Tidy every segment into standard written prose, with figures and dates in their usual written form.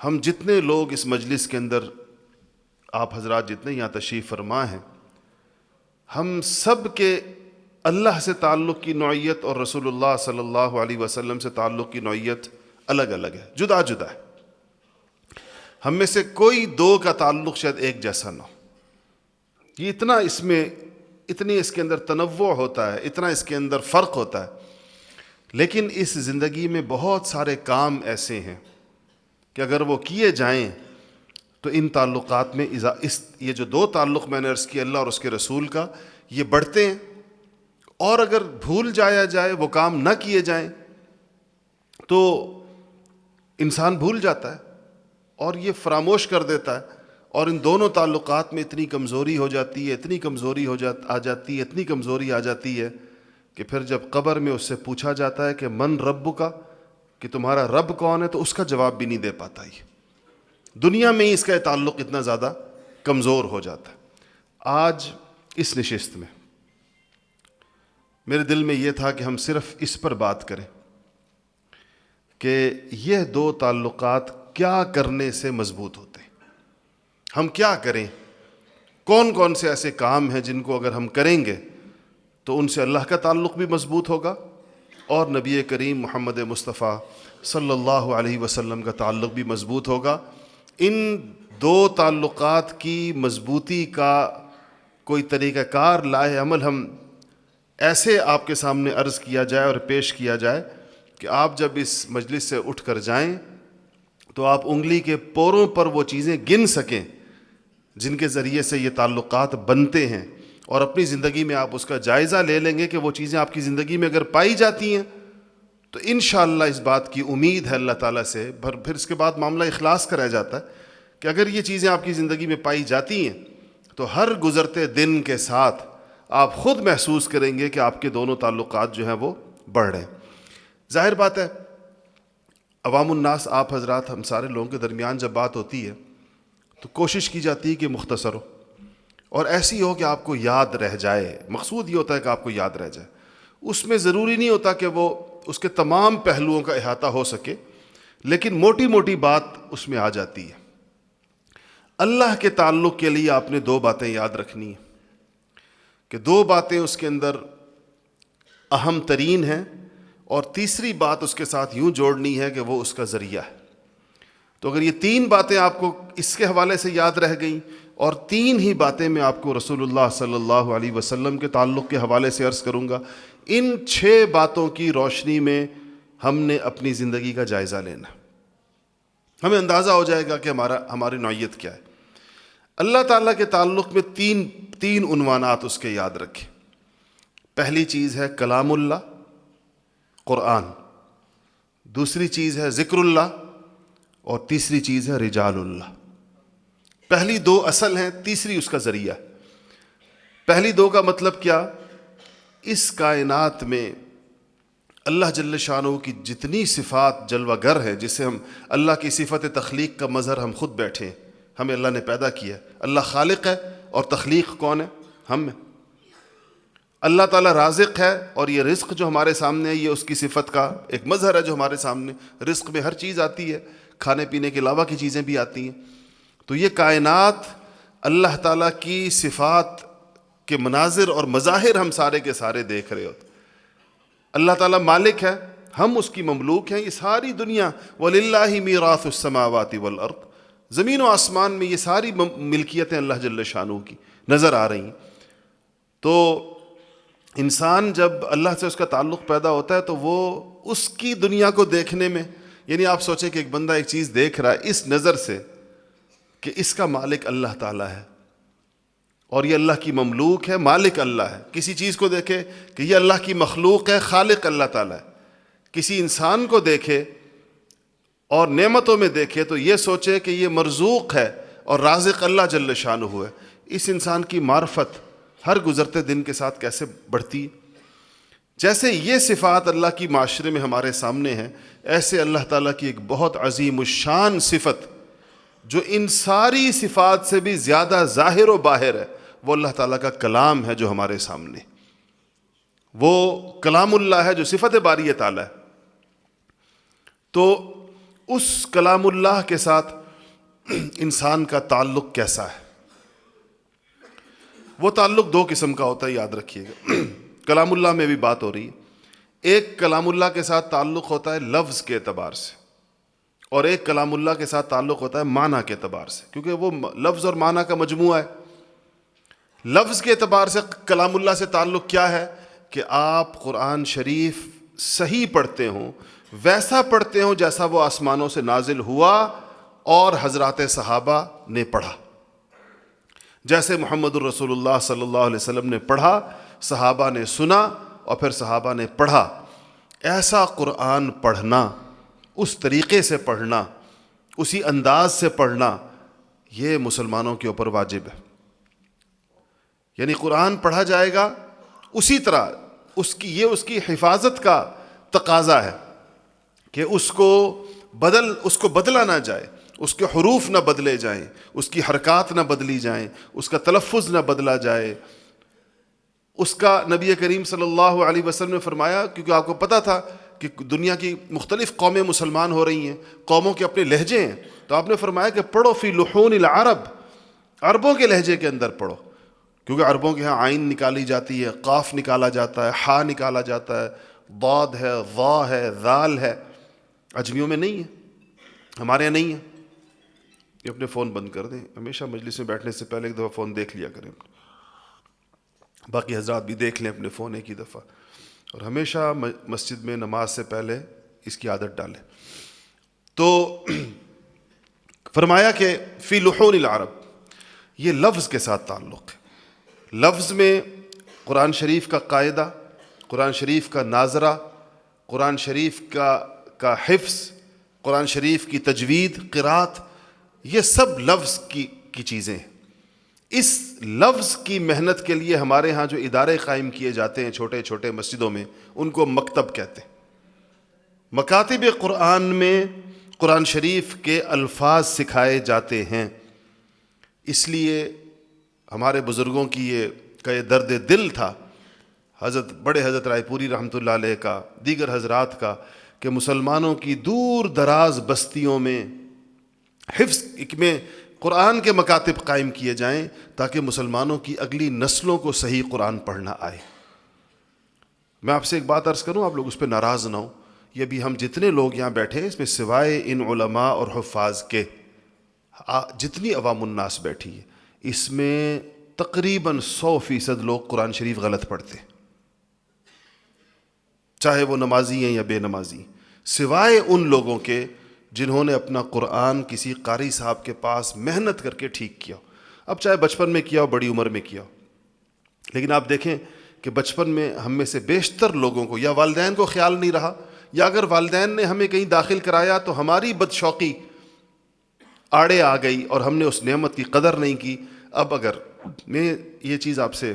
ہم جتنے لوگ اس مجلس کے اندر، آپ حضرات جتنے یہاں تشریف فرما ہیں، ہم سب کے اللہ سے تعلق کی نوعیت اور رسول اللہ صلی اللہ علیہ وسلم سے تعلق کی نوعیت الگ الگ ہے، جدا جدا ہے۔ ہم میں سے کوئی دو کا تعلق شاید ایک جیسا نہ ہو۔ یہ اتنی اس کے اندر تنوع ہوتا ہے، اتنا اس کے اندر فرق ہوتا ہے۔ لیکن اس زندگی میں بہت سارے کام ایسے ہیں کہ اگر وہ کیے جائیں تو ان تعلقات میں یہ جو دو تعلق میں نے عرض کیا، اللہ اور اس کے رسول کا، یہ بڑھتے ہیں، اور اگر بھول جایا جائے، وہ کام نہ کیے جائیں تو انسان بھول جاتا ہے اور یہ فراموش کر دیتا ہے، اور ان دونوں تعلقات میں اتنی کمزوری ہو جاتی ہے، اتنی کمزوری آ جاتی ہے کہ پھر جب قبر میں اس سے پوچھا جاتا ہے کہ من رب کا، کہ تمہارا رب کون ہے، تو اس کا جواب بھی نہیں دے پاتا۔ یہ دنیا میں ہی اس کا تعلق اتنا زیادہ کمزور ہو جاتا ہے۔ آج اس نشست میں میرے دل میں یہ تھا کہ ہم صرف اس پر بات کریں کہ یہ دو تعلقات کیا کرنے سے مضبوط ہوتے ہیں، ہم کیا کریں، کون کون سے ایسے کام ہیں جن کو اگر ہم کریں گے تو ان سے اللہ کا تعلق بھی مضبوط ہوگا اور نبی کریم محمد مصطفیٰ صلی اللہ علیہ وسلم کا تعلق بھی مضبوط ہوگا۔ ان دو تعلقات کی مضبوطی کا کوئی طریقہ کار لائے عمل ہم ایسے آپ کے سامنے عرض کیا جائے اور پیش کیا جائے کہ آپ جب اس مجلس سے اٹھ کر جائیں تو آپ انگلی کے پوروں پر وہ چیزیں گن سکیں جن کے ذریعے سے یہ تعلقات بنتے ہیں، اور اپنی زندگی میں آپ اس کا جائزہ لے لیں گے کہ وہ چیزیں آپ کی زندگی میں اگر پائی جاتی ہیں تو انشاءاللہ اس بات کی امید ہے اللہ تعالیٰ سے۔ پھر اس کے بعد معاملہ اخلاص کا رہ جاتا ہے کہ اگر یہ چیزیں آپ کی زندگی میں پائی جاتی ہیں تو ہر گزرتے دن کے ساتھ آپ خود محسوس کریں گے کہ آپ کے دونوں تعلقات جو ہیں وہ بڑھ رہے ہیں۔ ظاہر بات ہے، عوام الناس، آپ حضرات، ہم سارے لوگوں کے درمیان جب بات ہوتی ہے تو کوشش کی جاتی ہے کہ مختصر ہو اور ایسی ہو کہ آپ کو یاد رہ جائے۔ مقصود یہ ہوتا ہے کہ آپ کو یاد رہ جائے، اس میں ضروری نہیں ہوتا کہ وہ اس کے تمام پہلوؤں کا احاطہ ہو سکے، لیکن موٹی موٹی بات اس میں آ جاتی ہے۔ اللہ کے تعلق کے لیے آپ نے دو باتیں یاد رکھنی ہیں کہ دو باتیں اس کے اندر اہم ترین ہیں، اور تیسری بات اس کے ساتھ یوں جوڑنی ہے کہ وہ اس کا ذریعہ ہے۔ تو اگر یہ تین باتیں آپ کو اس کے حوالے سے یاد رہ گئیں، اور تین ہی باتیں میں آپ کو رسول اللہ صلی اللہ علیہ وسلم کے تعلق کے حوالے سے عرض کروں گا، ان 6 باتوں کی روشنی میں ہم نے اپنی زندگی کا جائزہ لینا، ہمیں اندازہ ہو جائے گا کہ ہماری نوعیت کیا ہے۔ اللہ تعالیٰ کے تعلق میں تین عنوانات اس کے یاد رکھیں۔ پہلی چیز ہے کلام اللہ، قرآن، دوسری چیز ہے ذکر اللہ، اور تیسری چیز ہے رجال اللہ۔ پہلی دو اصل ہیں، تیسری اس کا ذریعہ۔ پہلی دو کا مطلب کیا؟ اس کائنات میں اللہ جل شانہ کی جتنی صفات جلوہ گر ہے، جسے ہم اللہ کی صفت تخلیق کا مظہر ہم خود بیٹھے ہیں، ہمیں اللہ نے پیدا کیا ہے۔ اللہ خالق ہے اور تخلیق کون ہے؟ ہم ہیں۔ اللہ تعالیٰ رازق ہے، اور یہ رزق جو ہمارے سامنے ہے یہ اس کی صفت کا ایک مظہر ہے جو ہمارے سامنے۔ رزق میں ہر چیز آتی ہے، کھانے پینے کے علاوہ کی چیزیں بھی آتی ہیں۔ تو یہ کائنات اللہ تعالیٰ کی صفات کے مناظر اور مظاہر ہم سارے کے سارے دیکھ رہے ہوتے۔ اللہ تعالیٰ مالک ہے، ہم اس کی مملوک ہیں۔ یہ ساری دنیا وَلِلَّهِ مِيرَاثُ السَّمَاوَاتِ وَالْأَرْضِ، زمین و آسمان میں یہ ساری ملکیتیں اللہ جل شانہ کی نظر آ رہی ہیں۔ تو انسان جب اللہ سے اس کا تعلق پیدا ہوتا ہے تو وہ اس کی دنیا کو دیکھنے میں، یعنی آپ سوچیں کہ ایک بندہ ایک چیز دیکھ رہا ہے اس نظر سے کہ اس کا مالک اللہ تعالیٰ ہے اور یہ اللہ کی مملوک ہے، مالک اللہ ہے۔ کسی چیز کو دیکھے کہ یہ اللہ کی مخلوق ہے، خالق اللہ تعالیٰ ہے۔ کسی انسان کو دیکھے اور نعمتوں میں دیکھے تو یہ سوچے کہ یہ مرزوق ہے اور رازق اللہ جل شانہ ہے۔ اس انسان کی معرفت ہر گزرتے دن کے ساتھ کیسے بڑھتی ہے۔ جیسے یہ صفات اللہ کی معاشرے میں ہمارے سامنے ہیں، ایسے اللہ تعالیٰ کی ایک بہت عظیم الشان صفت جو ان ساری صفات سے بھی زیادہ ظاہر و باہر ہے، وہ اللہ تعالیٰ کا کلام ہے جو ہمارے سامنے۔ وہ کلام اللہ ہے جو صفت باری تعالیٰ ہے۔ تو اس کلام اللہ کے ساتھ انسان کا تعلق کیسا ہے؟ وہ تعلق دو قسم کا ہوتا ہے، یاد رکھیے گا۔ کلام اللہ میں بھی بات ہو رہی ہے۔ ایک کلام اللہ کے ساتھ تعلق ہوتا ہے لفظ کے اعتبار سے، اور ایک کلام اللہ کے ساتھ تعلق ہوتا ہے معنی کے اعتبار سے، کیونکہ وہ لفظ اور معنی کا مجموعہ ہے۔ لفظ کے اعتبار سے کلام اللہ سے تعلق کیا ہے کہ آپ قرآن شریف صحیح پڑھتے ہوں، ویسا پڑھتے ہوں جیسا وہ آسمانوں سے نازل ہوا اور حضرات صحابہ نے پڑھا، جیسے محمد الرسول اللہ صلی اللہ علیہ وسلم نے پڑھا، صحابہ نے سنا اور پھر صحابہ نے پڑھا۔ ایسا قرآن پڑھنا، اس طریقے سے پڑھنا، اسی انداز سے پڑھنا، یہ مسلمانوں کے اوپر واجب ہے۔ یعنی قرآن پڑھا جائے گا اسی طرح، اس کی حفاظت کا تقاضا ہے کہ اس کو بدلا نہ جائے، اس کے حروف نہ بدلے جائیں، اس کی حرکات نہ بدلی جائیں، اس کا تلفظ نہ بدلا جائے۔ اس کا نبی کریم صلی اللہ علیہ وسلم نے فرمایا، کیونکہ آپ کو پتہ تھا کہ دنیا کی مختلف قومیں مسلمان ہو رہی ہیں، قوموں کے اپنے لہجے ہیں، تو آپ نے فرمایا کہ پڑھو فی لحون العرب، عربوں کے لہجے کے اندر پڑھو، کیونکہ عربوں کے ہاں عین نکالی جاتی ہے، قاف نکالا جاتا ہے، حا نکالا جاتا ہے، ضاد ہے، ظا ہے، ذال ہے۔ عجمیوں میں نہیں ہے، ہمارے یہاں نہیں ہے۔ یہ اپنے فون بند کر دیں، ہمیشہ مجلس میں بیٹھنے سے پہلے ایک دفعہ فون دیکھ لیا کریں، باقی حضرات بھی دیکھ لیں اپنے فون ایک ہی دفعہ، اور ہمیشہ مسجد میں نماز سے پہلے اس کی عادت ڈالیں۔ تو فرمایا کہ فی لحون العرب، یہ لفظ کے ساتھ تعلق ہے۔ لفظ میں قرآن شریف کا قاعدہ، قرآن شریف کا ناظرہ، قرآن شریف کا حفظ، قرآن شریف کی تجوید، قرات، یہ سب لفظ کی چیزیں ہیں۔ اس لفظ کی محنت کے لیے ہمارے ہاں جو ادارے قائم کیے جاتے ہیں چھوٹے چھوٹے مسجدوں میں، ان کو مکتب کہتے ہیں۔ مکاتب قرآن میں قرآن شریف کے الفاظ سکھائے جاتے ہیں۔ اس لیے ہمارے بزرگوں کی یہ درد دل تھا، بڑے حضرت رائے پوری رحمۃ اللہ علیہ کا، دیگر حضرات کا، کہ مسلمانوں کی دور دراز بستیوں میں حفظ میں قرآن کے مکاتب قائم کیے جائیں تاکہ مسلمانوں کی اگلی نسلوں کو صحیح قرآن پڑھنا آئے۔ میں آپ سے ایک بات عرض کروں، آپ لوگ اس پہ ناراض نہ ہوں، یہ بھی ہم جتنے لوگ یہاں بیٹھے ہیں، اس میں سوائے ان علماء اور حفاظ کے جتنی عوام الناس بیٹھی ہے، اس میں تقریباً 100% لوگ قرآن شریف غلط پڑھتے ہیں، چاہے وہ نمازی ہیں یا بے نمازی، سوائے ان لوگوں کے جنہوں نے اپنا قرآن کسی قاری صاحب کے پاس محنت کر کے ٹھیک کیا ہو۔ اب چاہے بچپن میں کیا ہو، بڑی عمر میں کیا ہو، لیکن آپ دیکھیں کہ بچپن میں ہم میں سے بیشتر لوگوں کو یا والدین کو خیال نہیں رہا، یا اگر والدین نے ہمیں کہیں داخل کرایا تو ہماری بدشوقی آڑے آ گئی اور ہم نے اس نعمت کی قدر نہیں کی۔ اب اگر میں یہ چیز آپ سے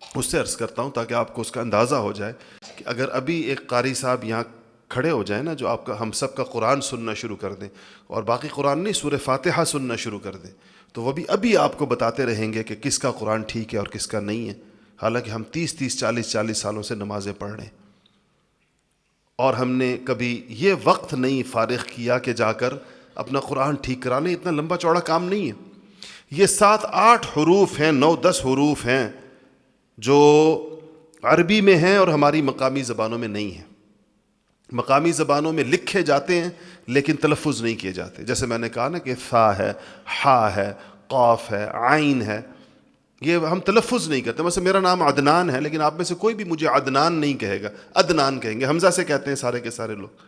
اس سے عرض کرتا ہوں تاکہ آپ کو اس کا اندازہ ہو جائے کہ اگر ابھی ایک قاری صاحب یہاں کھڑے ہو جائیں نا، جو آپ کا ہم سب کا قرآن سننا شروع کر دیں، اور باقی قرآن نہیں، سورہ فاتحہ سننا شروع کر دیں، تو وہ بھی ابھی آپ کو بتاتے رہیں گے کہ کس کا قرآن ٹھیک ہے اور کس کا نہیں ہے، حالانکہ ہم 30 سالوں سے نمازیں پڑھ رہے ہیں، اور ہم نے کبھی یہ وقت نہیں فارغ کیا کہ جا کر اپنا قرآن ٹھیک کرا لیں۔ اتنا لمبا چوڑا کام نہیں ہے، یہ 7-8 حروف ہیں، 9-10 حروف ہیں جو عربی میں ہیں اور ہماری مقامی زبانوں میں نہیں ہیں۔ مقامی زبانوں میں لکھے جاتے ہیں لیکن تلفظ نہیں کیے جاتے، جیسے میں نے کہا نا کہ فا ہے، حا ہے، قاف ہے، عین ہے، یہ ہم تلفظ نہیں کرتے۔ مثلا میرا نام عدنان ہے، لیکن آپ میں سے کوئی بھی مجھے عدنان نہیں کہے گا، عدنان کہیں گے، حمزہ سے کہتے ہیں سارے کے سارے لوگ،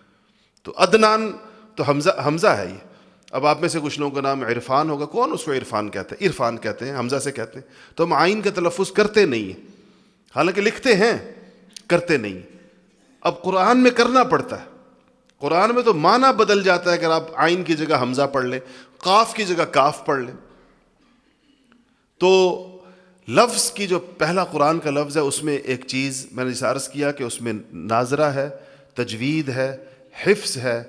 تو عدنان تو حمزہ ہے یہ۔ اب آپ میں سے کچھ لوگوں کا نام عرفان ہوگا، کون اس کو عرفان کہتے ہیں؟ عرفان کہتے ہیں، حمزہ سے کہتے ہیں، تو ہم عین کا تلفظ کرتے نہیں ہیں، حالانکہ لکھتے ہیں، کرتے نہیں۔ اب قرآن میں کرنا پڑتا ہے، قرآن میں تو معنی بدل جاتا ہے، اگر آپ عین کی جگہ حمزہ پڑھ لیں، قاف کی جگہ کاف پڑھ لیں۔ تو لفظ کی جو پہلا قرآن کا لفظ ہے، اس میں ایک چیز میں نے عرض کیا کہ اس میں ناظرہ ہے، تجوید ہے، حفظ ہے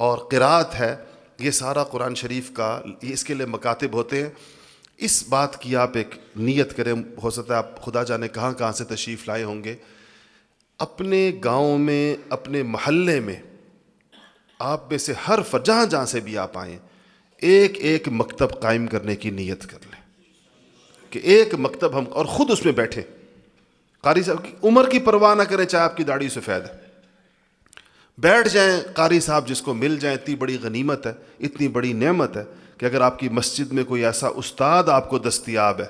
اور قرات ہے۔ یہ سارا قرآن شریف کا، اس کے لیے مکاتب ہوتے ہیں۔ اس بات کی آپ ایک نیت کریں، ہو سکتا ہے آپ خدا جانے کہاں کہاں سے تشریف لائے ہوں گے، اپنے گاؤں میں، اپنے محلے میں آپ میں سے ہر جہاں جہاں سے بھی آپ آئیں ایک ایک مکتب قائم کرنے کی نیت کر لیں کہ ایک مکتب ہم، اور خود اس میں بیٹھیں. قاری صاحب کی عمر کی پرواہ نہ کریں، چاہے آپ کی داڑھی سفید ہے، بیٹھ جائیں. قاری صاحب جس کو مل جائیں، اتنی بڑی غنیمت ہے، اتنی بڑی نعمت ہے کہ اگر آپ کی مسجد میں کوئی ایسا استاد آپ کو دستیاب ہے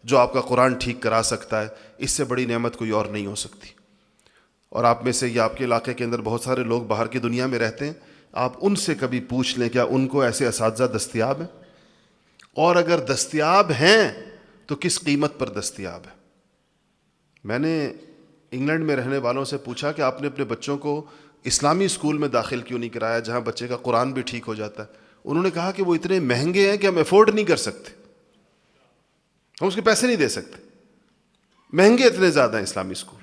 جو آپ کا قرآن ٹھیک کرا سکتا ہے، اس سے بڑی نعمت کوئی اور نہیں ہو سکتی. اور آپ میں سے یا آپ کے علاقے کے اندر بہت سارے لوگ باہر کی دنیا میں رہتے ہیں، آپ ان سے کبھی پوچھ لیں کیا ان کو ایسے اساتذہ دستیاب ہیں، اور اگر دستیاب ہیں تو کس قیمت پر دستیاب ہے. میں نے انگلینڈ میں رہنے والوں سے پوچھا کہ آپ نے اپنے بچوں کو اسلامی اسکول میں داخل کیوں نہیں کرایا جہاں بچے کا قرآن بھی ٹھیک ہو جاتا ہے. انہوں نے کہا کہ وہ اتنے مہنگے ہیں کہ ہم افورڈ نہیں کر سکتے، ہم اس کے پیسے نہیں دے سکتے، مہنگے اتنے زیادہ ہیں اسلامی اسکول.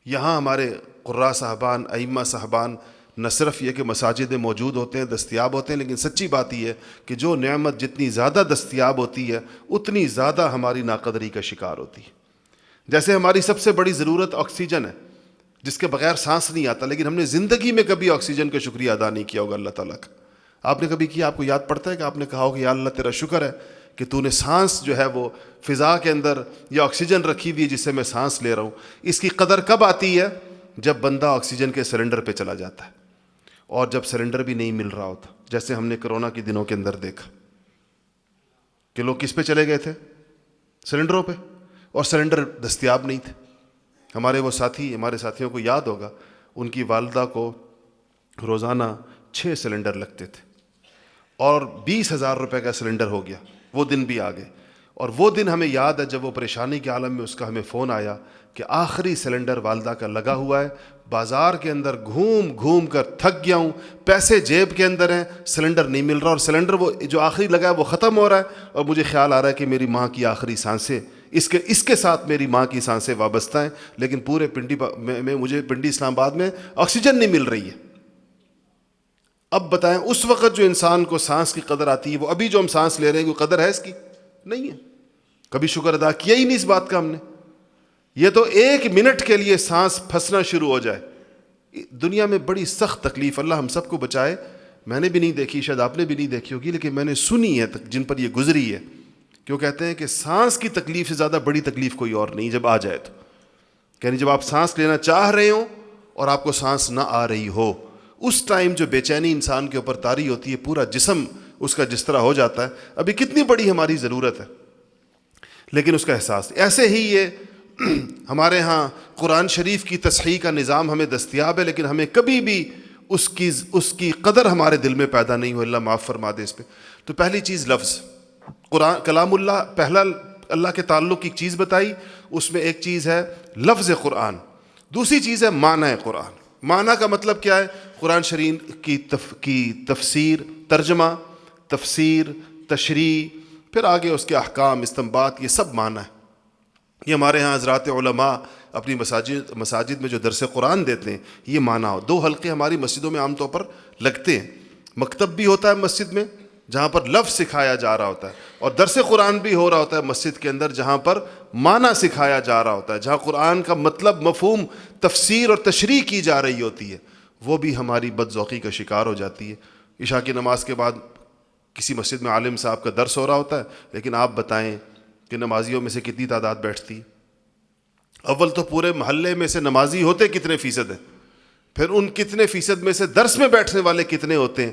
یہاں ہمارے قراء صاحبان، ائمہ صاحبان نہ صرف یہ کہ مساجد میں موجود ہوتے ہیں، دستیاب ہوتے ہیں، لیکن سچی بات یہ ہے کہ جو نعمت جتنی زیادہ دستیاب ہوتی ہے اتنی زیادہ ہماری ناقدری کا شکار ہوتی ہے. جیسے ہماری سب سے بڑی ضرورت آکسیجن ہے، جس کے بغیر سانس نہیں آتا، لیکن ہم نے زندگی میں کبھی آکسیجن کا شکریہ ادا نہیں کیا ہوگا اللہ تعالیٰ کا. آپ نے کبھی کیا؟ آپ کو یاد پڑتا ہے کہ آپ نے کہا ہو کہ یا اللہ تیرا شکر ہے کہ تو نے سانس جو ہے وہ فضا کے اندر یہ آکسیجن رکھی ہوئی ہے جس سے میں سانس لے رہا ہوں. اس کی قدر کب آتی ہے؟ جب بندہ آکسیجن کے سلنڈر پہ چلا جاتا ہے، اور جب سلنڈر بھی نہیں مل رہا ہوتا. جیسے ہم نے کرونا کے دنوں کے اندر دیکھا کہ لوگ کس پہ چلے گئے تھے؟ سلنڈروں پہ، اور سلنڈر دستیاب نہیں تھے. ہمارے وہ ساتھی، ہمارے ساتھیوں کو یاد ہوگا، ان کی والدہ کو روزانہ 6 سلنڈر لگتے تھے، اور 20,000 روپے کا سلنڈر ہو گیا. وہ دن بھی آ گئے، اور وہ دن ہمیں یاد ہے جب وہ پریشانی کے عالم میں اس کا ہمیں فون آیا کہ آخری سلنڈر والدہ کا لگا ہوا ہے، بازار کے اندر گھوم گھوم کر تھک گیا ہوں، پیسے جیب کے اندر ہیں، سلنڈر نہیں مل رہا، اور سلنڈر وہ جو آخری لگا ہے وہ ختم ہو رہا ہے، اور مجھے خیال آ رہا ہے کہ میری ماں کی آخری سانسیں اس کے ساتھ میری ماں کی سانسیں وابستہ ہیں، لیکن پورے پنڈی میں مجھے پنڈی اسلام آباد میں آکسیجن نہیں مل رہی ہے. اب بتائیں اس وقت جو انسان کو سانس کی قدر آتی ہے، وہ ابھی جو ہم سانس لے رہے ہیں کوئی قدر ہے اس کی؟ نہیں ہے. کبھی شکر ادا کیا ہی نہیں اس بات کا ہم نے. یہ تو 1 منٹ کے لیے سانس پھنسنا شروع ہو جائے. دنیا میں بڑی سخت تکلیف، اللہ ہم سب کو بچائے. میں نے بھی نہیں دیکھی، شاید آپ نے بھی نہیں دیکھی ہوگی، لیکن میں نے سنی ہے جن پر یہ گزری ہے، کہ وہ کہتے ہیں کہ سانس کی تکلیف سے زیادہ بڑی تکلیف کوئی اور نہیں جب آ جائے تو. یعنی جب آپ سانس لینا چاہ رہے ہوں اور آپ کو سانس نہ آ رہی ہو، اس ٹائم جو بے چینی انسان کے اوپر طاری ہوتی ہے، پورا جسم اس کا جس طرح ہو جاتا ہے، ابھی کتنی بڑی ہماری ضرورت ہے لیکن اس کا احساس. ایسے ہی یہ ہمارے ہاں قرآن شریف کی تصحیح کا نظام ہمیں دستیاب ہے، لیکن ہمیں کبھی بھی اس کی قدر ہمارے دل میں پیدا نہیں ہو. اللہ معاف فرما دے اس پہ. تو پہلی چیز لفظ قرآن کلام اللہ، پہلا اللہ کے تعلق کی چیز بتائی، اس میں ایک چیز ہے لفظ قرآن، دوسری چیز ہے معنی قرآن. معنی کا مطلب کیا ہے؟ قرآن شریف کی تفسیر، ترجمہ، تفسیر، تشریح، پھر آگے اس کے احکام، استنباط، یہ سب معنی ہے. یہ ہمارے ہاں حضرات علماء اپنی مساجد میں جو درس قرآن دیتے ہیں، یہ معنی ہو. 2 حلقے ہماری مسجدوں میں عام طور پر لگتے ہیں. مکتب بھی ہوتا ہے مسجد میں جہاں پر لفظ سکھایا جا رہا ہوتا ہے، اور درس قرآن بھی ہو رہا ہوتا ہے مسجد کے اندر جہاں پر معنی سکھایا جا رہا ہوتا ہے، جہاں قرآن کا مطلب، مفہوم، تفسیر اور تشریح کی جا رہی ہوتی ہے. وہ بھی ہماری بدذوقی کا شکار ہو جاتی ہے. عشاء کی نماز کے بعد کسی مسجد میں عالم صاحب کا درس ہو رہا ہوتا ہے، لیکن آپ بتائیں کہ نمازیوں میں سے کتنی تعداد بیٹھتی؟ اول تو پورے محلے میں سے نمازی ہوتے کتنے فیصد ہیں، پھر ان کتنے فیصد میں سے درس میں بیٹھنے والے کتنے ہوتے ہیں.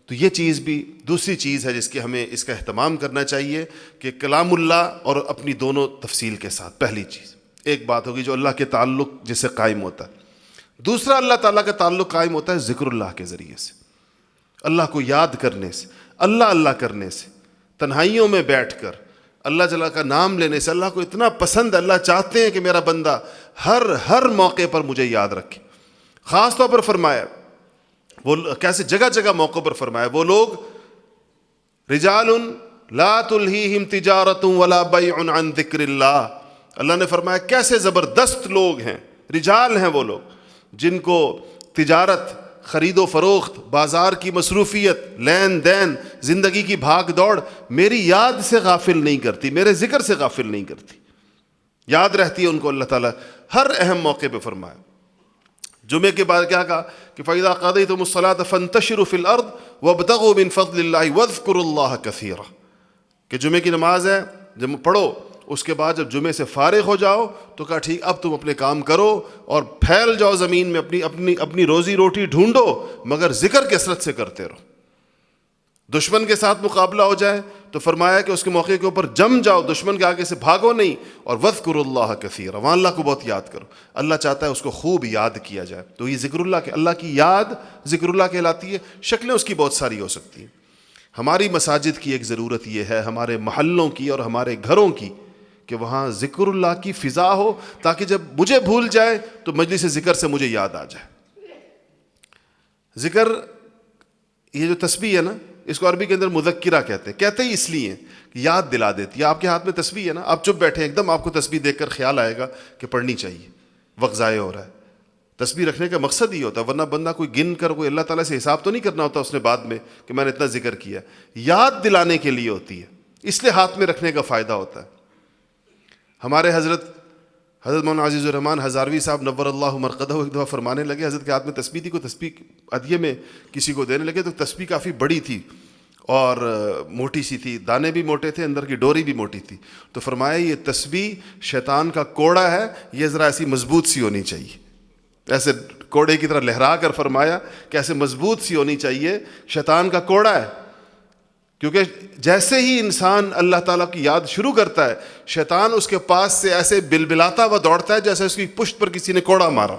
تو یہ چیز بھی دوسری چیز ہے جس کی ہمیں اس کا اہتمام کرنا چاہیے کہ کلام اللہ اور اپنی دونوں تفصیل کے ساتھ. پہلی چیز ایک بات ہوگی جو اللہ کے تعلق جس سے قائم ہوتا ہے. دوسرا اللہ تعالیٰ کا تعلق قائم ہوتا ہے ذکر اللہ کے ذریعے سے، اللہ کو یاد کرنے سے، اللہ کرنے سے، تنہائیوں میں بیٹھ کر اللہ جل کا نام لینے سے. اللہ کو اتنا پسند ہے، اللہ چاہتے ہیں کہ میرا بندہ ہر موقع پر مجھے یاد رکھے. خاص طور پر فرمایا، وہ کیسے جگہ جگہ موقع پر فرمایا، وہ لوگ رجال لا تلہیہم تجارت ولا بیع عن ذکر اللہ. اللہ نے فرمایا کیسے زبردست لوگ ہیں، رجال ہیں وہ لوگ جن کو تجارت، خرید و فروخت، بازار کی مصروفیت، لین دین، زندگی کی بھاگ دوڑ میری یاد سے غافل نہیں کرتی، میرے ذکر سے غافل نہیں کرتی، یاد رہتی ہے ان کو. اللہ تعالیٰ ہر اہم موقع پہ فرمایا. جمعے کے بعد کیا کہا کہ فَإِذَا قَضَيْتُمُ الصَّلَاةَ فَانتَشِرُوا فِي الْأَرْضِ وَابْتَغُوا مِن فَضْلِ اللَّهِ وَاذْكُرُوا اللَّهَ كَثِيرًا، کہ جمعے کی نماز ہے جب پڑھو، اس کے بعد جب جمعے سے فارغ ہو جاؤ تو کہا ٹھیک اب تم اپنے کام کرو اور پھیل جاؤ زمین میں، اپنی روزی روٹی ڈھونڈو، مگر ذکر کثرت سے کرتے رہو۔ دشمن کے ساتھ مقابلہ ہو جائے تو فرمایا کہ اس کے موقع کے اوپر جم جاؤ، دشمن کے آگے سے بھاگو نہیں، اور وَاذْكُرُوا اللَّهَ كَثِيرًا، وہاں اللہ کو بہت یاد کرو۔ اللہ چاہتا ہے اس کو خوب یاد کیا جائے، تو یہ ذکر اللہ کی یاد ذکر اللہ کہلاتی ہے۔ شکلیں اس کی بہت ساری ہو سکتی ہیں۔ ہماری مساجد کی ایک ضرورت یہ ہے، ہمارے محلوں کی اور ہمارے گھروں کی، کہ وہاں ذکر اللہ کی فضا ہو، تاکہ جب مجھے بھول جائے تو مجلس ذکر سے مجھے یاد آ جائے۔ ذکر، یہ جو تسبیح ہے نا، اس کو عربی کے اندر مذکرہ کہتے ہی اس لیے کہ یاد دلا دیتی ہے۔ آپ کے ہاتھ میں تسبیح ہے نا، آپ چپ بیٹھے ایک دم آپ کو تسبیح دیکھ کر خیال آئے گا کہ پڑھنی چاہیے، وقت ضائع ہو رہا ہے۔ تسبیح رکھنے کا مقصد ہی ہوتا ہے، ورنہ بندہ کوئی گن کر کوئی اللہ تعالیٰ سے حساب تو نہیں کرنا ہوتا اس نے بعد میں کہ میں نے اتنا ذکر کیا، یاد دلانے کے لیے ہوتی ہے، اس لیے ہاتھ میں رکھنے کا فائدہ ہوتا ہے۔ ہمارے حضرت مولانا عزیز الرحمان ہزاروی صاحب نور اللہ مرقدہ ایک دفعہ فرمانے لگے، حضرت کے ہاتھ میں تسبیح تھی، کوئی تسبیح عدیے میں کسی کو دینے لگے تو تسبیح کافی بڑی تھی اور موٹی سی تھی، دانے بھی موٹے تھے، اندر کی ڈوری بھی موٹی تھی، تو فرمایا یہ تسبیح شیطان کا کوڑا ہے، یہ ذرا ایسی مضبوط سی ہونی چاہیے، ایسے کوڑے کی طرح لہرا کر فرمایا کہ ایسے مضبوط سی ہونی چاہیے، شیطان کا کوڑا ہے۔ کیونکہ جیسے ہی انسان اللہ تعالیٰ کی یاد شروع کرتا ہے، شیطان اس کے پاس سے ایسے بلبلاتا ہوا دوڑتا ہے جیسے اس کی پشت پر کسی نے کوڑا مارا۔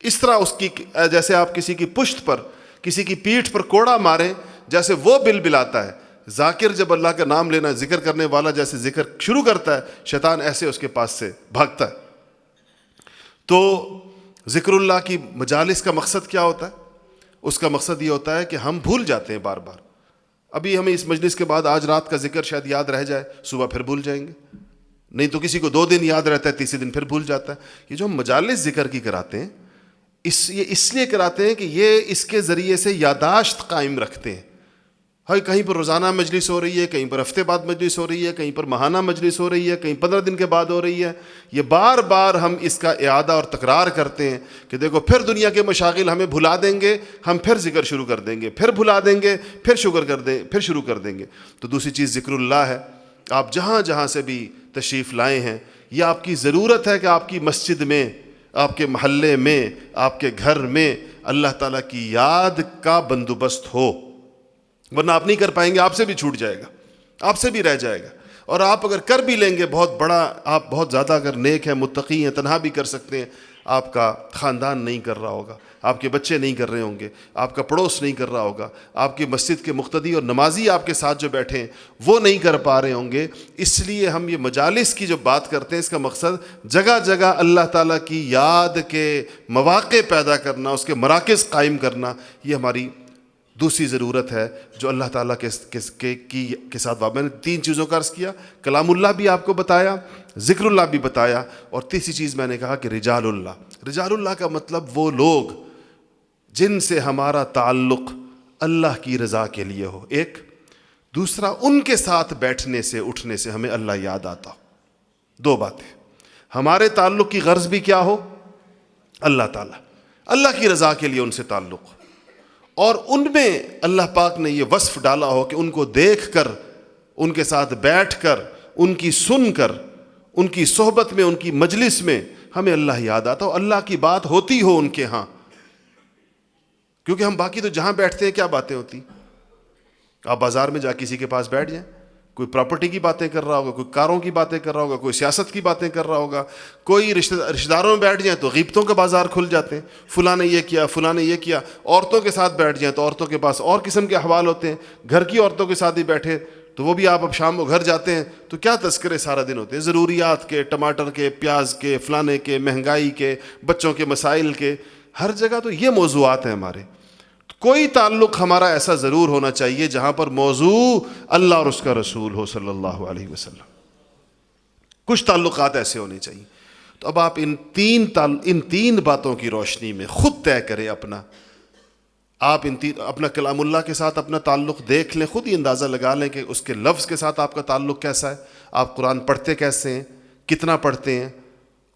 اس طرح اس کی، جیسے آپ کسی کی پشت پر، کسی کی پیٹھ پر کوڑا ماریں، جیسے وہ بلبلاتا ہے، ذاکر جب اللہ کا نام لینا، ذکر کرنے والا جیسے ذکر شروع کرتا ہے، شیطان ایسے اس کے پاس سے بھاگتا ہے۔ تو ذکر اللہ کی مجالس کا مقصد کیا ہوتا ہے؟ اس کا مقصد یہ ہوتا ہے کہ ہم بھول جاتے ہیں بار بار۔ ابھی ہمیں اس مجلس کے بعد آج رات کا ذکر شاید یاد رہ جائے، صبح پھر بھول جائیں گے، نہیں تو کسی کو 2 دن یاد رہتا ہے، تیسرے دن پھر بھول جاتا ہے۔ یہ جو ہم مجالس ذکر کی کراتے ہیں، یہ اس لیے کراتے ہیں کہ یہ اس کے ذریعے سے یاداشت قائم رکھتے ہیں۔ ہاں، کہیں پر روزانہ مجلس ہو رہی ہے، کہیں پر ہفتے بعد مجلس ہو رہی ہے، کہیں پر ماہانہ مجلس ہو رہی ہے، کہیں 15 دن کے بعد ہو رہی ہے، یہ بار بار ہم اس کا اعادہ اور تکرار کرتے ہیں کہ دیکھو پھر دنیا کے مشاغل ہمیں بھلا دیں گے، ہم پھر ذکر شروع کر دیں گے، پھر بھلا دیں گے، پھر شروع کر دیں گے۔ تو دوسری چیز ذکر اللہ ہے۔ آپ جہاں جہاں سے بھی تشریف لائے ہیں، یہ آپ کی ضرورت ہے کہ آپ کی مسجد میں، آپ کے محلے میں، آپ کے گھر میں اللہ تعالیٰ کی یاد کا بندوبست ہو، ورنہ آپ نہیں کر پائیں گے، آپ سے بھی چھوٹ جائے گا، آپ سے بھی رہ جائے گا۔ اور آپ اگر کر بھی لیں گے بہت بڑا، آپ بہت زیادہ اگر نیک ہیں، متقی ہیں، تنہا بھی کر سکتے ہیں، آپ کا خاندان نہیں کر رہا ہوگا، آپ کے بچے نہیں کر رہے ہوں گے، آپ کا پڑوس نہیں کر رہا ہوگا، آپ کی مسجد کے مقتدی اور نمازی آپ کے ساتھ جو بیٹھے ہیں وہ نہیں کر پا رہے ہوں گے۔ اس لیے ہم یہ مجالس کی جو بات کرتے ہیں، اس کا مقصد جگہ جگہ اللہ تعالیٰ کی یاد کے مواقع پیدا کرنا، اس کے مراکز قائم کرنا، یہ ہماری دوسری ضرورت ہے جو اللہ تعالیٰ کے ساتھ وابستہ۔ میں نے 3 چیزوں کا عرض کیا، کلام اللہ بھی آپ کو بتایا، ذکر اللہ بھی بتایا، اور تیسری چیز میں نے کہا کہ رجال اللہ کا مطلب وہ لوگ جن سے ہمارا تعلق اللہ کی رضا کے لیے ہو، ایک دوسرا ان کے ساتھ بیٹھنے سے اٹھنے سے ہمیں اللہ یاد آتا ہو۔ 2 باتیں، ہمارے تعلق کی غرض بھی کیا ہو؟ اللہ تعالیٰ، اللہ کی رضا کے لیے ان سے تعلق ہو، اور ان میں اللہ پاک نے یہ وصف ڈالا ہو کہ ان کو دیکھ کر، ان کے ساتھ بیٹھ کر، ان کی سن کر، ان کی صحبت میں، ان کی مجلس میں ہمیں اللہ یاد آتا ہو، اللہ کی بات ہوتی ہو ان کے ہاں۔ کیونکہ ہم باقی تو جہاں بیٹھتے ہیں کیا باتیں ہوتی؟ آپ بازار میں جا کسی کے پاس بیٹھ جائیں، کوئی پراپرٹی کی باتیں کر رہا ہوگا، کوئی کاروں کی باتیں کر رہا ہوگا، کوئی سیاست کی باتیں کر رہا ہوگا، کوئی رشتہ داروں میں بیٹھ جائیں تو غیبتوں کا بازار کھل جاتے ہیں، فلاں نے یہ کیا، فلاں نے یہ کیا۔ عورتوں کے ساتھ بیٹھ جائیں تو عورتوں کے پاس اور قسم کے احوال ہوتے ہیں، گھر کی عورتوں کے ساتھ ہی بیٹھے تو وہ بھی، آپ اب شام کو گھر جاتے ہیں تو کیا تذکرے سارا دن ہوتے ہیں، ضروریات کے، ٹماٹر کے، پیاز کے، فلانے کے، مہنگائی کے، بچوں کے مسائل کے، ہر جگہ تو یہ موضوعات ہیں ہمارے۔ کوئی تعلق ہمارا ایسا ضرور ہونا چاہیے جہاں پر موضوع اللہ اور اس کا رسول ہو صلی اللہ علیہ وسلم۔ کچھ تعلقات ایسے ہونے چاہیے۔ تو اب آپ ان تین باتوں کی روشنی میں خود طے کریں اپنا، آپ اپنا کلام اللہ کے ساتھ اپنا تعلق دیکھ لیں، خود ہی اندازہ لگا لیں کہ اس کے لفظ کے ساتھ آپ کا تعلق کیسا ہے، آپ قرآن پڑھتے کیسے ہیں، کتنا پڑھتے ہیں،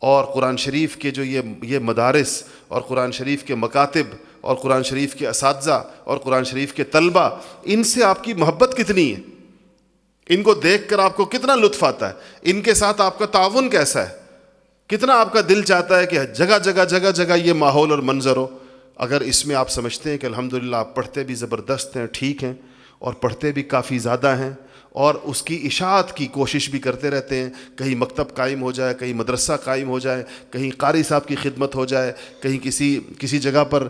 اور قرآن شریف کے جو یہ مدارس اور قرآن شریف کے مکاتب اور قرآن شریف کے اساتذہ اور قرآن شریف کے طلبہ، ان سے آپ کی محبت کتنی ہے، ان کو دیکھ کر آپ کو کتنا لطف آتا ہے، ان کے ساتھ آپ کا تعاون کیسا ہے، کتنا آپ کا دل چاہتا ہے کہ جگہ جگہ یہ ماحول اور منظر ہو۔ اگر اس میں آپ سمجھتے ہیں کہ الحمدللہ آپ پڑھتے بھی زبردست ہیں، ٹھیک ہیں، اور پڑھتے بھی کافی زیادہ ہیں، اور اس کی اشاعت کی کوشش بھی کرتے رہتے ہیں، کہیں مکتب قائم ہو جائے، کہیں مدرسہ قائم ہو جائے، کہیں قاری صاحب کی خدمت ہو جائے، کہیں کسی جگہ پر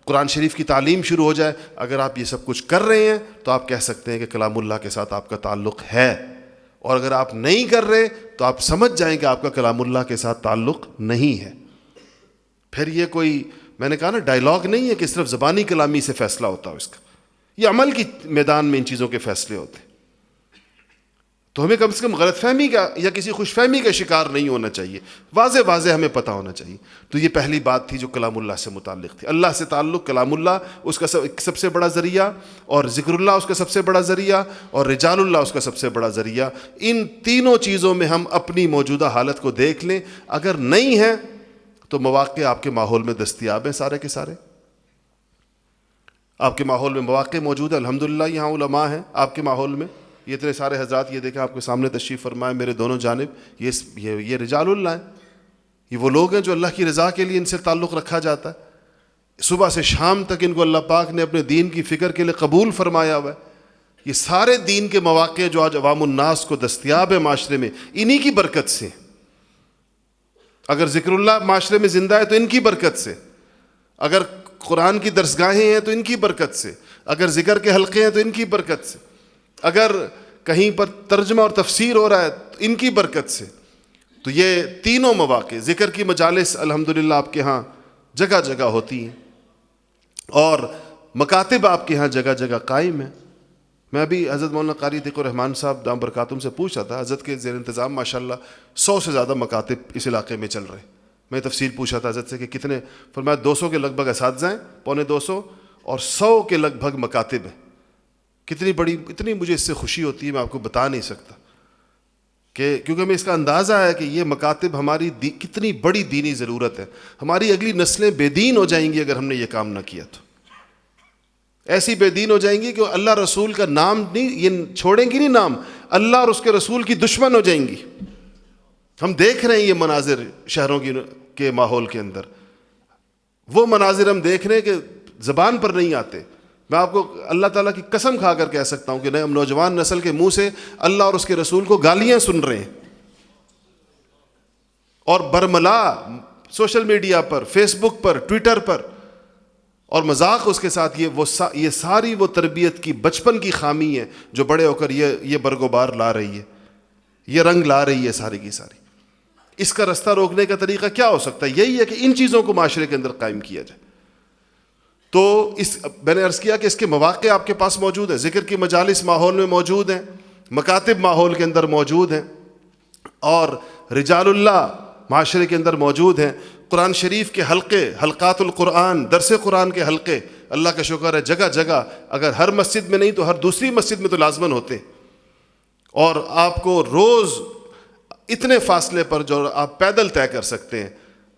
قرآن شریف کی تعلیم شروع ہو جائے، اگر آپ یہ سب کچھ کر رہے ہیں تو آپ کہہ سکتے ہیں کہ کلام اللہ کے ساتھ آپ کا تعلق ہے، اور اگر آپ نہیں کر رہے تو آپ سمجھ جائیں کہ آپ کا کلام اللہ کے ساتھ تعلق نہیں ہے۔ پھر یہ کوئی، میں نے کہا نا، ڈائلاگ نہیں ہے کہ صرف زبانی کلامی سے فیصلہ ہوتا ہو اس کا، یہ عمل کی میدان میں ان چیزوں کے فیصلے ہوتے ہیں۔ تو ہمیں کم سے کم غلط فہمی کا یا کسی خوش فہمی کا شکار نہیں ہونا چاہیے، واضح ہمیں پتہ ہونا چاہیے۔ تو یہ پہلی بات تھی جو کلام اللہ سے متعلق تھی۔ اللہ سے تعلق، کلام اللہ اس کا سب سے بڑا ذریعہ، اور ذکر اللہ اس کا سب سے بڑا ذریعہ، اور رجال اللہ اس کا سب سے بڑا ذریعہ۔ ان تینوں چیزوں میں ہم اپنی موجودہ حالت کو دیکھ لیں، اگر نہیں ہے تو مواقع آپ کے ماحول میں دستیاب ہیں، سارے کے سارے آپ کے ماحول میں مواقع موجود ہیں۔ الحمدللہ یہاں علماء ہیں آپ کے ماحول میں، یہ اتنے سارے حضرات، یہ دیکھیں آپ کے سامنے تشریف فرمائے میرے دونوں جانب، یہ رجال اللہ ہیں، یہ وہ لوگ ہیں جو اللہ کی رضا کے لیے ان سے تعلق رکھا جاتا ہے، صبح سے شام تک ان کو اللہ پاک نے اپنے دین کی فکر کے لیے قبول فرمایا ہوا ہے۔ یہ سارے دین کے مواقع جو آج عوام الناس کو دستیاب ہے معاشرے میں، انہی کی برکت سے۔ اگر ذکر اللہ معاشرے میں زندہ ہے تو ان کی برکت سے، اگر قرآن کی درسگاہیں ہیں تو ان کی برکت سے، اگر ذکر کے حلقے ہیں تو ان کی برکت سے، اگر کہیں پر ترجمہ اور تفسیر ہو رہا ہے تو ان کی برکت سے۔ تو یہ تینوں مواقع، ذکر کی مجالس الحمدللہ آپ کے ہاں جگہ جگہ ہوتی ہیں، اور مکاتب آپ کے ہاں جگہ جگہ قائم ہیں۔ میں ابھی حضرت مولانا قاری تقی الرحمان صاحب دام برکاتہم سے پوچھ رہا تھا، حضرت کے زیر انتظام ماشاءاللہ 100 سے زیادہ مکاتب اس علاقے میں چل رہے ہیں۔ میں تفصیل پوچھا تھا حضرت سے کہ کتنے، فرمایا 200 کے لگ بھگ اساتذہ ہیں، 250 اور 100 کے لگ بھگ مکاتب ہیں۔ اتنی مجھے اس سے خوشی ہوتی ہے، میں آپ کو بتا نہیں سکتا، کہ کیونکہ ہمیں اس کا اندازہ ہے کہ یہ مکاتب ہماری کتنی بڑی دینی ضرورت ہے۔ ہماری اگلی نسلیں بے دین ہو جائیں گی اگر ہم نے یہ کام نہ کیا تو، ایسی بے دین ہو جائیں گی کہ اللہ رسول کا نام نہیں، یہ چھوڑیں گی نہیں نام، اللہ اور اس کے رسول کی دشمن ہو جائیں گی۔ ہم دیکھ رہے ہیں یہ مناظر شہروں کے ماحول کے اندر، وہ مناظر ہم دیکھ رہے ہیں کہ زبان پر نہیں آتے۔ میں آپ کو اللہ تعالیٰ کی قسم کھا کر کہہ سکتا ہوں کہ ہم نوجوان نسل کے منہ سے اللہ اور اس کے رسول کو گالیاں سن رہے ہیں، اور برملا سوشل میڈیا پر، فیس بک پر، ٹویٹر پر، اور مذاق اس کے ساتھ۔ یہ ساری وہ تربیت کی بچپن کی خامی ہے جو بڑے ہو کر یہ برگوبار لا رہی ہے، یہ رنگ لا رہی ہے ساری کی ساری۔ اس کا رستہ روکنے کا طریقہ کیا ہو سکتا ہے؟ یہی ہے کہ ان چیزوں کو معاشرے کے اندر قائم کیا جائے۔ تو میں نے عرض کیا کہ اس کے مواقع آپ کے پاس موجود ہیں، ذکر کی مجالس ماحول میں موجود ہیں، مکاتب ماحول کے اندر موجود ہیں، اور رجال اللہ معاشرے کے اندر موجود ہیں۔ قرآن شریف کے حلقے، حلقات القرآن، درس قرآن کے حلقے، اللہ کا شکر ہے جگہ جگہ، اگر ہر مسجد میں نہیں تو ہر دوسری مسجد میں تو لازماً ہوتے ہیں۔ اور آپ کو روز اتنے فاصلے پر جو آپ پیدل طے کر سکتے ہیں،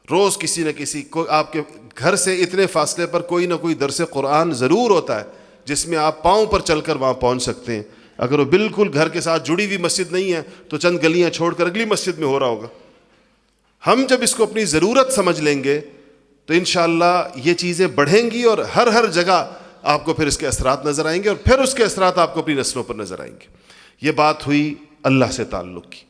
روز کسی نہ کسی کو آپ کے گھر سے اتنے فاصلے پر کوئی نہ کوئی درس قرآن ضرور ہوتا ہے جس میں آپ پاؤں پر چل کر وہاں پہنچ سکتے ہیں۔ اگر وہ بالکل گھر کے ساتھ جڑی ہوئی مسجد نہیں ہے تو چند گلیاں چھوڑ کر اگلی مسجد میں ہو رہا ہوگا۔ ہم جب اس کو اپنی ضرورت سمجھ لیں گے تو انشاءاللہ یہ چیزیں بڑھیں گی، اور ہر جگہ آپ کو پھر اس کے اثرات نظر آئیں گے، اور پھر اس کے اثرات آپ کو اپنی نسلوں پر نظر آئیں گے۔ یہ بات ہوئی اللہ سے تعلق کی۔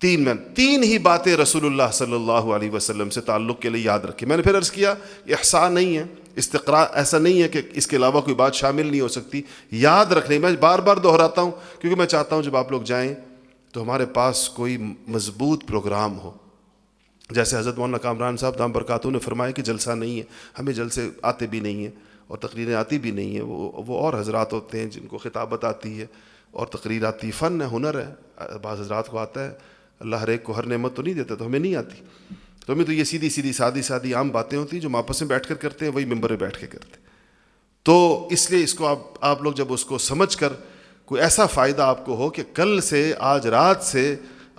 تین ہی باتیں رسول اللہ صلی اللہ علیہ وسلم سے تعلق کے لیے یاد رکھیں۔ میں نے پھر عرض کیا احصاء نہیں ہے، استقراء ایسا نہیں ہے کہ اس کے علاوہ کوئی بات شامل نہیں ہو سکتی، یاد رکھنے۔ میں بار بار دہراتا ہوں کیونکہ میں چاہتا ہوں جب آپ لوگ جائیں تو ہمارے پاس کوئی مضبوط پروگرام ہو۔ جیسے حضرت مولانا کامران صاحب دام برکاتہم نے فرمایا کہ جلسہ نہیں ہے، ہمیں جلسے آتے بھی نہیں ہیں اور تقریریں آتی بھی نہیں ہیں، وہ اور حضرات ہوتے ہیں جن کو خطابت آتی ہے اور تقریر آتی، فن ہے، ہنر ہے، بعض حضرات کو آتا ہے۔ اللہ ہر ایک کو ہر نعمت تو نہیں دیتا، تو ہمیں نہیں آتی، تو ہمیں تو یہ سیدھی سادی عام باتیں ہوتی ہیں جو ہم آپس میں بیٹھ کر کرتے ہیں، وہی ممبر پہ بیٹھ کے کرتے ہیں۔ تو اس لیے اس کو آپ لوگ جب اس کو سمجھ کر کوئی ایسا فائدہ آپ کو ہو کہ کل سے، آج رات سے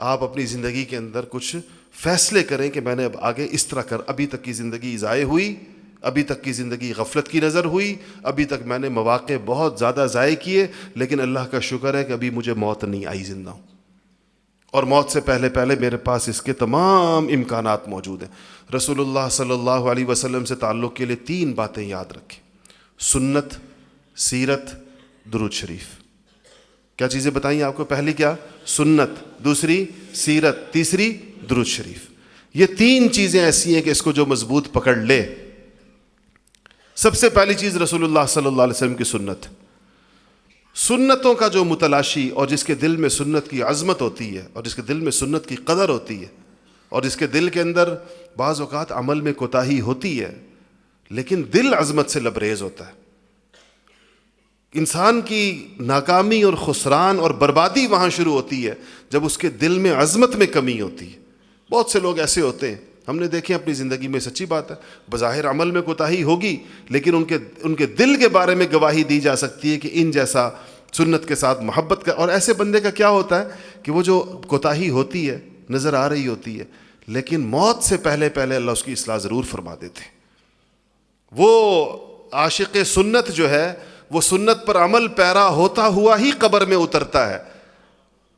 آپ اپنی زندگی کے اندر کچھ فیصلے کریں کہ میں نے اب آگے اس طرح ابھی تک کی زندگی ضائع ہوئی، ابھی تک کی زندگی غفلت کی نظر ہوئی، ابھی تک میں نے مواقع بہت زیادہ ضائع کیے، لیکن اللہ کا شکر ہے کہ ابھی مجھے موت نہیں آئی، زندہ ہوں، اور موت سے پہلے پہلے میرے پاس اس کے تمام امکانات موجود ہیں۔ رسول اللہ صلی اللہ علیہ وسلم سے تعلق کے لیے 3 باتیں یاد رکھیں: سنت، سیرت، درود شریف۔ کیا چیزیں بتائیں آپ کو؟ پہلی کیا؟ سنت، دوسری سیرت، تیسری درود شریف۔ یہ 3 چیزیں ایسی ہیں کہ اس کو جو مضبوط پکڑ لے، سب سے پہلی چیز رسول اللہ صلی اللہ علیہ وسلم کی سنت۔ سنتوں کا جو متلاشی اور جس کے دل میں سنت کی عظمت ہوتی ہے، اور جس کے دل میں سنت کی قدر ہوتی ہے، اور جس کے دل کے اندر بعض اوقات عمل میں کوتاہی ہوتی ہے لیکن دل عظمت سے لبریز ہوتا ہے، انسان کی ناکامی اور خسران اور بربادی وہاں شروع ہوتی ہے جب اس کے دل میں عظمت میں کمی ہوتی ہے۔ بہت سے لوگ ایسے ہوتے ہیں، ہم نے دیکھے اپنی زندگی میں، سچی بات ہے، بظاہر عمل میں کوتاہی ہوگی لیکن ان کے دل کے بارے میں گواہی دی جا سکتی ہے کہ ان جیسا سنت کے ساتھ محبت کا۔ اور ایسے بندے کا کیا ہوتا ہے کہ وہ جو کوتاہی ہوتی ہے نظر آ رہی ہوتی ہے، لیکن موت سے پہلے پہلے اللہ اس کی اصلاح ضرور فرما دیتے ہیں۔ وہ عاشق سنت جو ہے وہ سنت پر عمل پیرا ہوتا ہوا ہی قبر میں اترتا ہے،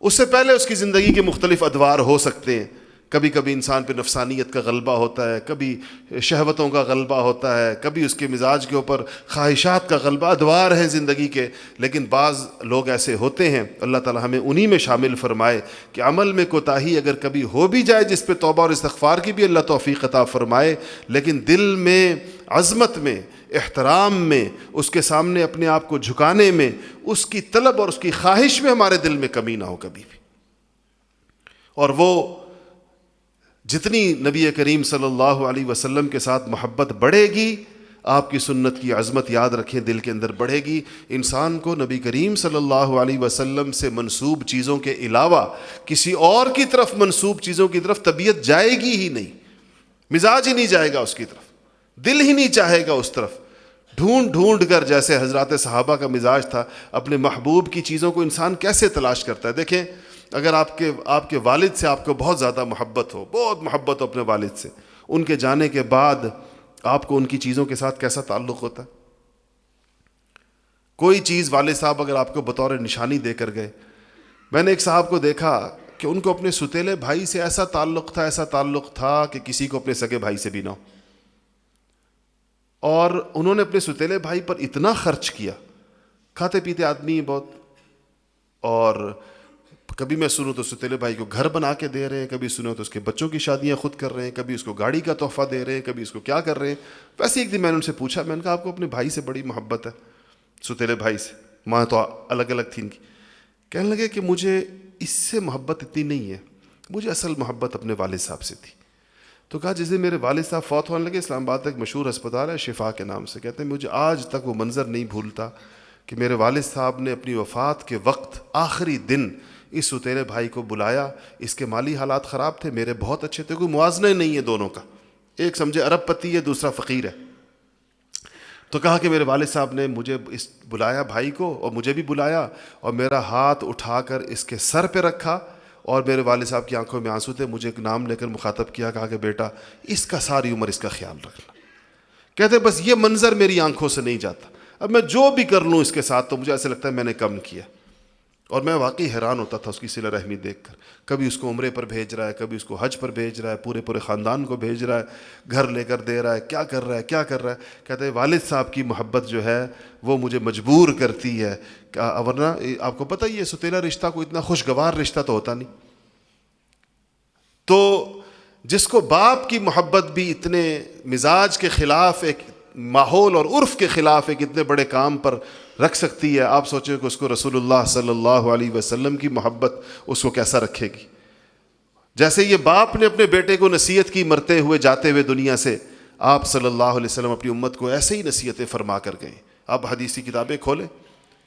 اس سے پہلے اس کی زندگی کے مختلف ادوار ہو سکتے ہیں۔ کبھی کبھی انسان پہ نفسانیت کا غلبہ ہوتا ہے، کبھی شہوتوں کا غلبہ ہوتا ہے، کبھی اس کے مزاج کے اوپر خواہشات کا غلبہ، ادوار ہیں زندگی کے۔ لیکن بعض لوگ ایسے ہوتے ہیں، اللہ تعالی ہمیں انہی میں شامل فرمائے، کہ عمل میں کوتاہی اگر کبھی ہو بھی جائے جس پہ توبہ اور استغفار کی بھی اللہ توفیق عطا فرمائے، لیکن دل میں عظمت میں، احترام میں، اس کے سامنے اپنے آپ کو جھکانے میں، اس کی طلب اور اس کی خواہش میں ہمارے دل میں کمی نہ ہو کبھی بھی۔ اور وہ جتنی نبی کریم صلی اللہ علیہ وسلم کے ساتھ محبت بڑھے گی، آپ کی سنت کی عظمت یاد رکھیں دل کے اندر بڑھے گی، انسان کو نبی کریم صلی اللہ علیہ وسلم سے منسوب چیزوں کے علاوہ کسی اور کی طرف منسوب چیزوں کی طرف طبیعت جائے گی ہی نہیں، مزاج ہی نہیں جائے گا اس کی طرف، دل ہی نہیں چاہے گا اس طرف۔ ڈھونڈ ڈھونڈ کر، جیسے حضرات صحابہ کا مزاج تھا، اپنے محبوب کی چیزوں کو انسان کیسے تلاش کرتا ہے۔ دیکھیں، اگر آپ کے والد سے آپ کو بہت زیادہ محبت ہو، بہت محبت ہو اپنے والد سے، ان کے جانے کے بعد آپ کو ان کی چیزوں کے ساتھ کیسا تعلق ہوتا ہے؟ کوئی چیز والد صاحب اگر آپ کو بطور نشانی دے کر گئے، میں نے ایک صاحب کو دیکھا کہ ان کو اپنے ستیلے بھائی سے ایسا تعلق تھا کہ کسی کو اپنے سگے بھائی سے بھی نہ ہو، اور انہوں نے اپنے ستیلے بھائی پر اتنا خرچ کیا، کھاتے پیتے آدمی بہت، اور کبھی میں سنوں تو ستیلے بھائی کو گھر بنا کے دے رہے ہیں، کبھی سنوں تو اس کے بچوں کی شادیاں خود کر رہے ہیں، کبھی اس کو گاڑی کا تحفہ دے رہے ہیں، کبھی اس کو کیا کر رہے ہیں۔ ویسے ایک دن میں نے ان سے پوچھا، میں نے کہا آپ کو اپنے بھائی سے بڑی محبت ہے، ستیلے بھائی سے، ماں تو الگ الگ تھی ان کی۔ کہنے لگے کہ مجھے اس سے محبت اتنی نہیں ہے، مجھے اصل محبت اپنے والد صاحب سے تھی۔ تو کہا جس دن میرے والد صاحب فوت ہونے لگے، اسلام آباد ایک مشہور ہسپتال ہے شفا کے نام سے، کہتے ہیں مجھے آج تک وہ منظر نہیں بھولتا کہ میرے والد صاحب نے اپنی وفات کے وقت آخری دن اس ستیلے بھائی کو بلایا۔ اس کے مالی حالات خراب تھے، میرے بہت اچھے تھے، کوئی موازنہ نہیں ہے دونوں کا، ایک سمجھے ارب پتی ہے، دوسرا فقیر ہے۔ تو کہا کہ میرے والد صاحب نے مجھے بلایا بھائی کو، اور مجھے بھی بلایا، اور میرا ہاتھ اٹھا کر اس کے سر پہ رکھا، اور میرے والد صاحب کی آنکھوں میں آنسو تھے، مجھے ایک نام لے کر مخاطب کیا، کہا کہ بیٹا اس کا ساری عمر اس کا خیال رکھنا۔ کہتے بس یہ منظر میری آنکھوں سے نہیں جاتا، اب میں جو بھی کر لوں اس کے ساتھ تو مجھے ایسے لگتا ہے میں نے کم کیا۔ اور میں واقعی حیران ہوتا تھا اس کی صلہ رحمی دیکھ کر، کبھی اس کو عمرے پر بھیج رہا ہے، کبھی اس کو حج پر بھیج رہا ہے، پورے خاندان کو بھیج رہا ہے، گھر لے کر دے رہا ہے، کیا کر رہا ہے۔ کہتے ہیں والد صاحب کی محبت جو ہے وہ مجھے مجبور کرتی ہے، ورنہ آپ کو پتہ ہی ہے ستیلا رشتہ کوئی اتنا خوشگوار رشتہ تو ہوتا نہیں۔ تو جس کو باپ کی محبت بھی اتنے مزاج کے خلاف، ایک ماحول اور عرف کے خلاف ایک اتنے بڑے کام پر رکھ سکتی ہے، آپ سوچیں کہ اس کو رسول اللہ صلی اللہ علیہ وسلم کی محبت اس کو کیسا رکھے گی۔ جیسے یہ باپ نے اپنے بیٹے کو نصیحت کی مرتے ہوئے جاتے ہوئے دنیا سے، آپ صلی اللہ علیہ وسلم اپنی امت کو ایسے ہی نصیحتیں فرما کر گئے۔ آپ حدیثی کتابیں کھولیں،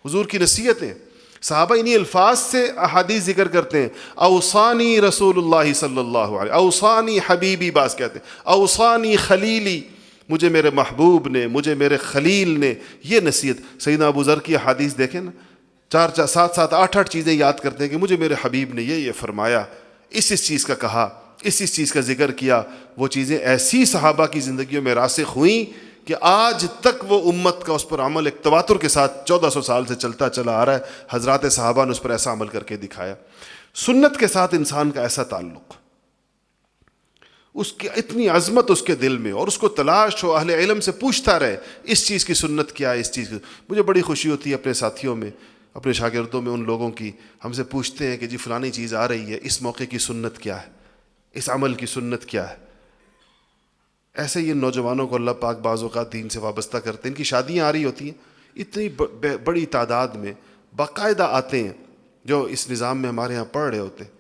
حضور کی نصیحتیں، صحابہ انہی الفاظ سے احادیث ذکر کرتے ہیں، اوصانی رسول اللہ صلی اللہ علیہ، اوصانی حبیبی، بعض کہتے ہیں اوصانی خلیلی، مجھے میرے محبوب نے، مجھے میرے خلیل نے یہ نصیحت۔ سیدنا ابو ذر کی حدیث دیکھیں نا، 4 7 8 چیزیں یاد کرتے ہیں کہ مجھے میرے حبیب نے یہ فرمایا، اس چیز کا کہا، اس چیز کا ذکر کیا، وہ چیزیں ایسی صحابہ کی زندگیوں میں راسخ ہوئیں کہ آج تک وہ امت کا اس پر عمل ایک تواتر کے ساتھ 1400 سال سے چلتا چلا آ رہا ہے۔ حضرات صحابہ نے اس پر ایسا عمل کر کے دکھایا۔ سنت کے ساتھ انسان کا ایسا تعلق، اس کی اتنی عظمت اس کے دل میں، اور اس کو تلاش ہو، اہل علم سے پوچھتا رہے اس چیز کی سنت کیا ہے، اس چیز کی۔ مجھے بڑی خوشی ہوتی ہے اپنے ساتھیوں میں، اپنے شاگردوں میں، ان لوگوں کی ہم سے پوچھتے ہیں کہ جی فلانی چیز آ رہی ہے، اس موقع کی سنت کیا ہے، اس عمل کی سنت کیا ہے۔ ایسے یہ نوجوانوں کو اللہ پاک بعض اوقات دین سے وابستہ کرتے ہیں۔ ان کی شادیاں آ رہی ہوتی ہیں، اتنی بڑی تعداد میں باقاعدہ آتے ہیں جو اس نظام میں ہمارے ہاں پڑھ رہے ہوتے ہیں،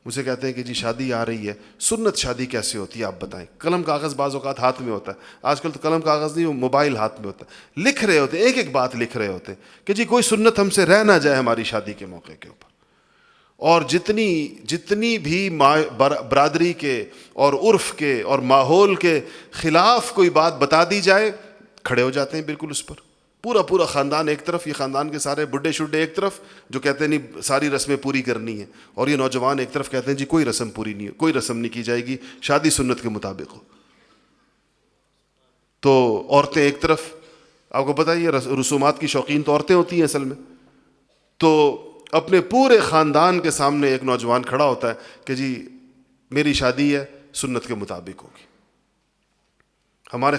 مجھے کہتے ہیں کہ جی شادی آ رہی ہے، سنت شادی کیسے ہوتی ہے آپ بتائیں۔ قلم کاغذ بعض اوقات ہاتھ میں ہوتا ہے، آج کل تو قلم کاغذ نہیں، وہ موبائل ہاتھ میں ہوتا ہے، لکھ رہے ہوتے ہیں، ایک ایک بات لکھ رہے ہوتے ہیں کہ جی کوئی سنت ہم سے رہ نہ جائے ہماری شادی کے موقع کے اوپر۔ اور جتنی بھی برادری کے اور عرف کے اور ماحول کے خلاف کوئی بات بتا دی جائے، کھڑے ہو جاتے ہیں بالکل اس پر۔ پورا خاندان ایک طرف، یہ خاندان کے سارے بڈھے شڈھے ایک طرف جو کہتے ہیں نہیں ساری رسمیں پوری کرنی ہیں، اور یہ نوجوان ایک طرف کہتے ہیں جی کوئی رسم پوری نہیں، کوئی رسم نہیں کی جائے گی، شادی سنت کے مطابق ہو۔ تو عورتیں ایک طرف، آپ کو پتہ ہے یہ رسومات کی شوقین تو عورتیں ہوتی ہیں اصل میں، تو اپنے پورے خاندان کے سامنے ایک نوجوان کھڑا ہوتا ہے کہ جی میری شادی ہے، سنت کے مطابق ہوگی۔ ہمارے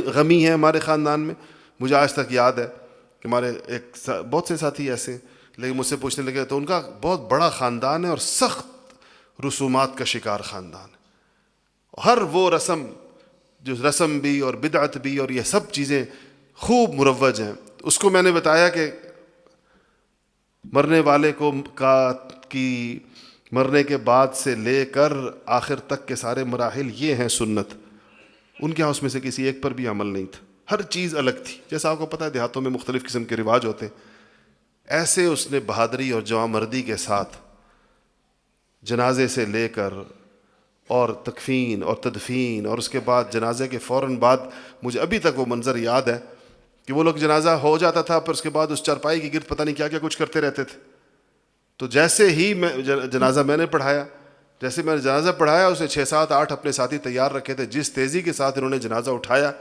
غمی ہیں ہمارے خاندان میں، مجھے آج تک یاد ہے کہ ہمارے ایک بہت سے ساتھی ایسے ہیں، لیکن مجھ سے پوچھنے لگے تو ان کا بہت بڑا خاندان ہے اور سخت رسومات کا شکار خاندان ہے۔ ہر وہ رسم بھی اور بدعت بھی اور یہ سب چیزیں خوب مروج ہیں۔ اس کو میں نے بتایا کہ مرنے والے کی مرنے کے بعد سے لے کر آخر تک کے سارے مراحل یہ ہیں سنت۔ ان کے ہاں اس میں سے کسی ایک پر بھی عمل نہیں تھا، ہر چیز الگ تھی۔ جیسا آپ کو پتہ ہے دیہاتوں میں مختلف قسم کے رواج ہوتے ہیں، ایسے اس نے بہادری اور جواں مردی کے ساتھ جنازے سے لے کر اور تکفین اور تدفین، اور اس کے بعد جنازے کے فوراً بعد مجھے ابھی تک وہ منظر یاد ہے کہ وہ لوگ جنازہ ہو جاتا تھا، پھر اس کے بعد اس چارپائی کی گرد پتہ نہیں کیا کیا کچھ کرتے رہتے تھے۔ تو جیسے ہی جنازہ میں نے پڑھایا، جیسے میں نے جنازہ پڑھایا، اسے 6 7 8 اپنے ساتھی تیار رکھے تھے، جس تیزی کے ساتھ انہوں نے جنازہ اٹھایا،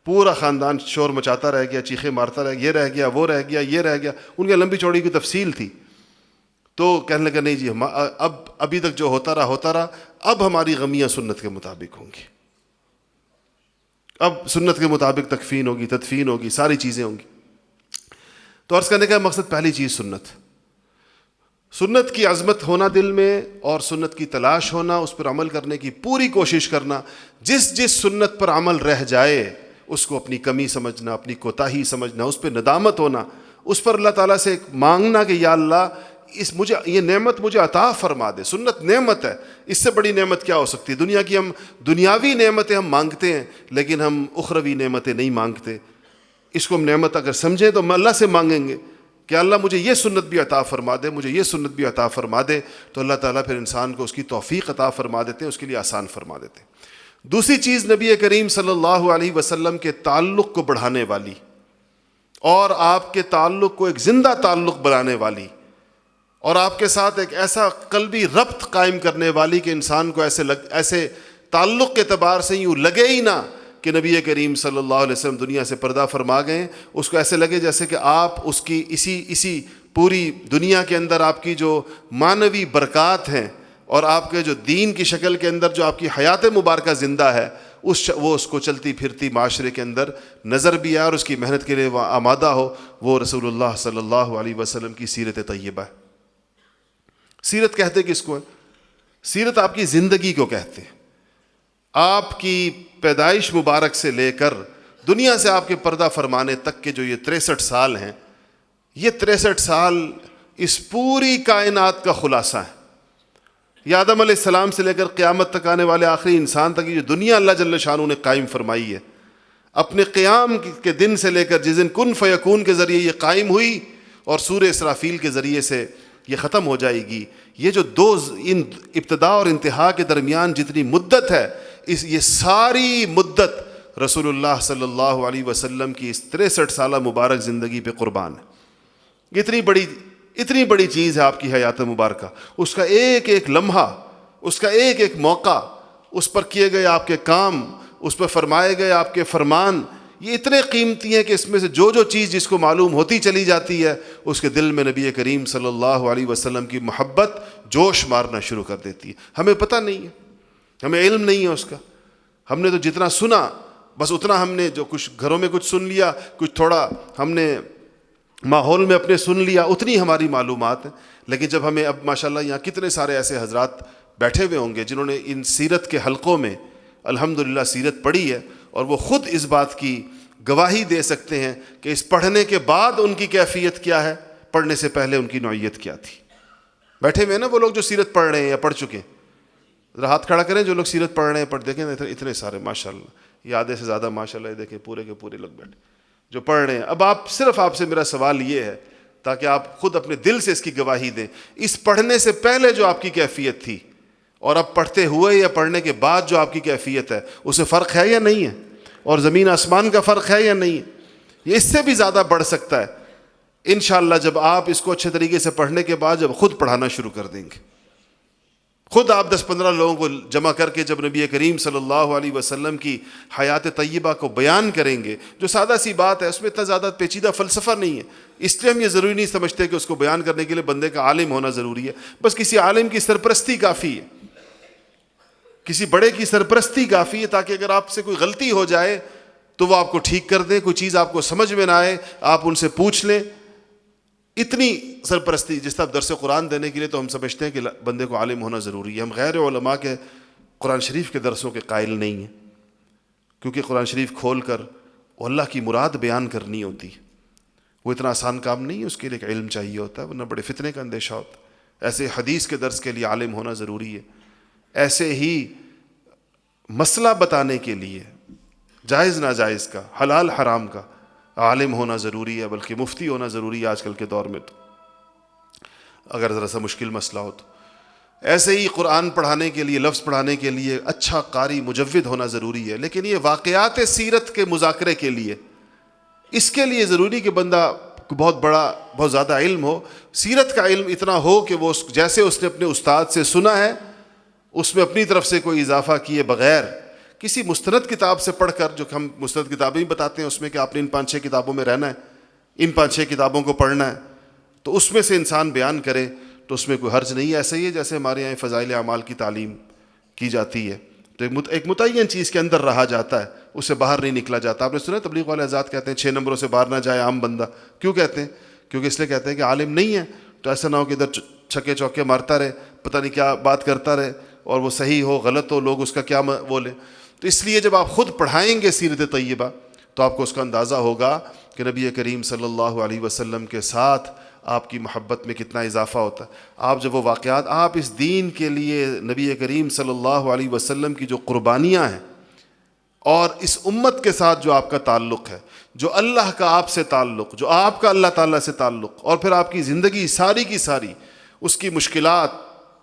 پورا خاندان شور مچاتا رہ گیا، چیخیں مارتا رہ گیا، یہ رہ گیا، وہ رہ گیا، یہ رہ گیا، ان کے لمبی چوڑی کی تفصیل تھی۔ تو کہنے لگا نہیں جی ابھی تک جو ہوتا رہا، اب ہماری غمیاں سنت کے مطابق ہوں گی، اب سنت کے مطابق تکفین ہوگی، تدفین ہوگی، ساری چیزیں ہوں گی۔ تو عرض کرنے کا مقصد پہلی چیز سنت کی عظمت ہونا دل میں، اور سنت کی تلاش ہونا، اس پر عمل کرنے کی پوری کوشش کرنا۔ جس سنت پر عمل رہ جائے اس کو اپنی کمی سمجھنا، اپنی کوتاہی سمجھنا، اس پہ ندامت ہونا، اس پر اللہ تعالیٰ سے مانگنا کہ یا اللہ مجھے یہ نعمت مجھے عطا فرما دے۔ سنت نعمت ہے، اس سے بڑی نعمت کیا ہو سکتی ہے؟ دنیا کی ہم دنیاوی نعمتیں ہم مانگتے ہیں، لیکن ہم اخروی نعمتیں نہیں مانگتے۔ اس کو ہم نعمت اگر سمجھیں تو ہم اللہ سے مانگیں گے کہ اللہ مجھے یہ سنت بھی عطا فرما دے، مجھے یہ سنت بھی عطا فرما دے، تو اللہ تعالیٰ پھر انسان کو اس کی توفیق عطا فرما دیتے ہیں، اس کے لیے آسان فرما دیتے ہیں۔ دوسری چیز نبی کریم صلی اللہ علیہ وسلم کے تعلق کو بڑھانے والی اور آپ کے تعلق کو ایک زندہ تعلق بنانے والی، اور آپ کے ساتھ ایک ایسا قلبی ربط قائم کرنے والی کہ انسان کو ایسے تعلق کے اعتبار سے یوں لگے ہی نہ کہ نبی کریم صلی اللہ علیہ وسلم دنیا سے پردہ فرما گئے، اس کو ایسے لگے جیسے کہ آپ اس کی اسی پوری دنیا کے اندر آپ کی جو معنوی برکات ہیں اور آپ کے جو دین کی شکل کے اندر جو آپ کی حیات مبارکہ زندہ ہے، وہ اس کو چلتی پھرتی معاشرے کے اندر نظر بھی آئے اور اس کی محنت کے لیے وہ آمادہ ہو۔ وہ رسول اللہ صلی اللہ علیہ وسلم کی سیرت طیبہ ہے۔ سیرت کہتے کس کو ہے؟ سیرت آپ کی زندگی کو کہتے ہیں۔ آپ کی پیدائش مبارک سے لے کر دنیا سے آپ کے پردہ فرمانے تک کے جو یہ 63 سال ہیں، یہ 63 سال اس پوری کائنات کا خلاصہ ہے۔ یہ آدم علیہ السلام سے لے کر قیامت تک آنے والے آخری انسان تک یہ جو دنیا اللہ جل شانہ نے قائم فرمائی ہے، اپنے قیام کے دن سے لے کر جس دن کن فیکون کے ذریعے یہ قائم ہوئی اور سورہ اسرافیل کے ذریعے سے یہ ختم ہو جائے گی، یہ جو ان ابتدا اور انتہا کے درمیان جتنی مدت ہے، یہ ساری مدت رسول اللہ صلی اللہ علیہ وسلم کی اس 63 سالہ مبارک زندگی پہ قربان ہے۔ اتنی بڑی چیز ہے آپ کی حیات مبارکہ، اس کا ایک ایک لمحہ، اس کا ایک ایک موقع اس پر کیے گئے آپ کے کام، اس پر فرمائے گئے آپ کے فرمان، یہ اتنے قیمتی ہیں کہ اس میں سے جو چیز جس کو معلوم ہوتی چلی جاتی ہے اس کے دل میں نبی کریم صلی اللہ علیہ وسلم کی محبت جوش مارنا شروع کر دیتی ہے. ہمیں پتہ نہیں ہے، ہمیں علم نہیں ہے اس کا. ہم نے تو جتنا سنا بس اتنا ہم نے، جو کچھ گھروں میں کچھ سن لیا، کچھ تھوڑا ہم نے ماحول میں اپنے سن لیا، اتنی ہماری معلومات ہیں. لیکن جب ہمیں اب ماشاءاللہ یہاں کتنے سارے ایسے حضرات بیٹھے ہوئے ہوں گے جنہوں نے ان سیرت کے حلقوں میں الحمدللہ سیرت پڑھی ہے، اور وہ خود اس بات کی گواہی دے سکتے ہیں کہ اس پڑھنے کے بعد ان کی کیفیت کیا ہے، پڑھنے سے پہلے ان کی نوعیت کیا تھی. بیٹھے ہوئے ہیں نا وہ لوگ جو سیرت پڑھ رہے ہیں یا پڑھ چکے ہیں، ذرا ہاتھ کھڑا کریں جو لوگ سیرت پڑھ رہے ہیں. دیکھیں اتنے سارے ماشاءاللہ، یہ آدھے سے زیادہ ماشاءاللہ، یہ دیکھیں پورے کے پورے لوگ بیٹھے جو پڑھ رہے ہیں. اب آپ سے میرا سوال یہ ہے تاکہ آپ خود اپنے دل سے اس کی گواہی دیں، اس پڑھنے سے پہلے جو آپ کی کیفیت تھی اور اب پڑھتے ہوئے یا پڑھنے کے بعد جو آپ کی کیفیت ہے، اسے فرق ہے یا نہیں ہے؟ اور زمین آسمان کا فرق ہے یا نہیں ہے؟ یہ اس سے بھی زیادہ بڑھ سکتا ہے انشاءاللہ جب آپ اس کو اچھے طریقے سے پڑھنے کے بعد جب خود پڑھانا شروع کر دیں گے. خود آپ 10-15 لوگوں کو جمع کر کے جب نبی کریم صلی اللہ علیہ وسلم کی حیات طیبہ کو بیان کریں گے، جو سادہ سی بات ہے، اس میں اتنا زیادہ پیچیدہ فلسفہ نہیں ہے، اس لیے ہم یہ ضروری نہیں سمجھتے کہ اس کو بیان کرنے کے لیے بندے کا عالم ہونا ضروری ہے. بس کسی عالم کی سرپرستی کافی ہے، کسی بڑے کی سرپرستی کافی ہے، تاکہ اگر آپ سے کوئی غلطی ہو جائے تو وہ آپ کو ٹھیک کر دیں، کوئی چیز آپ کو سمجھ میں نہ آئے آپ ان سے پوچھ لیں. اتنی سرپرستی. جس طرح درس قرآن دینے کے لیے تو ہم سمجھتے ہیں کہ بندے کو عالم ہونا ضروری ہے. ہم غیر علماء کے قرآن شریف کے درسوں کے قائل نہیں ہیں، کیونکہ قرآن شریف کھول کر اللہ کی مراد بیان کرنی ہوتی ہے. وہ اتنا آسان کام نہیں ہے، اس کے لیے ایک علم چاہیے ہوتا ہے، ورنہ بڑے فتنے کا اندیشہ ہوتا ہے. ایسے حدیث کے درس کے لیے عالم ہونا ضروری ہے. ایسے ہی مسئلہ بتانے کے لیے جائز ناجائز کا، حلال حرام کا عالم ہونا ضروری ہے، بلکہ مفتی ہونا ضروری ہے آج کل کے دور میں. تو اگر ذرا سا مشکل مسئلہ ہو تو ایسے ہی قرآن پڑھانے کے لیے، لفظ پڑھانے کے لیے اچھا قاری مجود ہونا ضروری ہے. لیکن یہ واقعات سیرت کے مذاکرے کے لیے، اس کے لیے ضروری کہ بندہ بہت بڑا، بہت زیادہ علم ہو. سیرت کا علم اتنا ہو کہ وہ جیسے اس نے اپنے استاد سے سنا ہے اس میں اپنی طرف سے کوئی اضافہ کیے بغیر، کسی مستند کتاب سے پڑھ کر، جو ہم مستند کتابیں بھی بتاتے ہیں اس میں کہ آپ نے ان 5-6 کتابوں میں رہنا ہے، ان 5-6 کتابوں کو پڑھنا ہے، تو اس میں سے انسان بیان کرے تو اس میں کوئی حرج نہیں ہے. ایسا ہی ہے جیسے ہمارے یہاں فضائل اعمال کی تعلیم کی جاتی ہے، تو ایک متعین چیز کے اندر رہا جاتا ہے، اس سے باہر نہیں نکلا جاتا. آپ نے سنا تبلیغ والے حضرات کہتے ہیں 6 نمبروں سے باہر نہ جائے عام بندہ. کیوں کہتے ہیں؟ کیونکہ اس لیے کہتے ہیں کہ عالم نہیں ہے تو ایسا نہ ہو کہ ادھر چھکے چوکے مارتا رہے، پتہ نہیں کیا بات کرتا رہے، اور وہ صحیح ہو غلط ہو لوگ اس کا کیا بولیں. تو اس لیے جب آپ خود پڑھائیں گے سیرت طیبہ تو آپ کو اس کا اندازہ ہوگا کہ نبی کریم صلی اللہ علیہ وسلم کے ساتھ آپ کی محبت میں کتنا اضافہ ہوتا ہے. آپ جب وہ واقعات، آپ اس دین کے لیے نبی کریم صلی اللہ علیہ وسلم کی جو قربانیاں ہیں اور اس امت کے ساتھ جو آپ کا تعلق ہے، جو اللہ کا آپ سے تعلق، جو آپ کا اللہ تعالیٰ سے تعلق، اور پھر آپ کی زندگی ساری کی ساری اس کی مشکلات،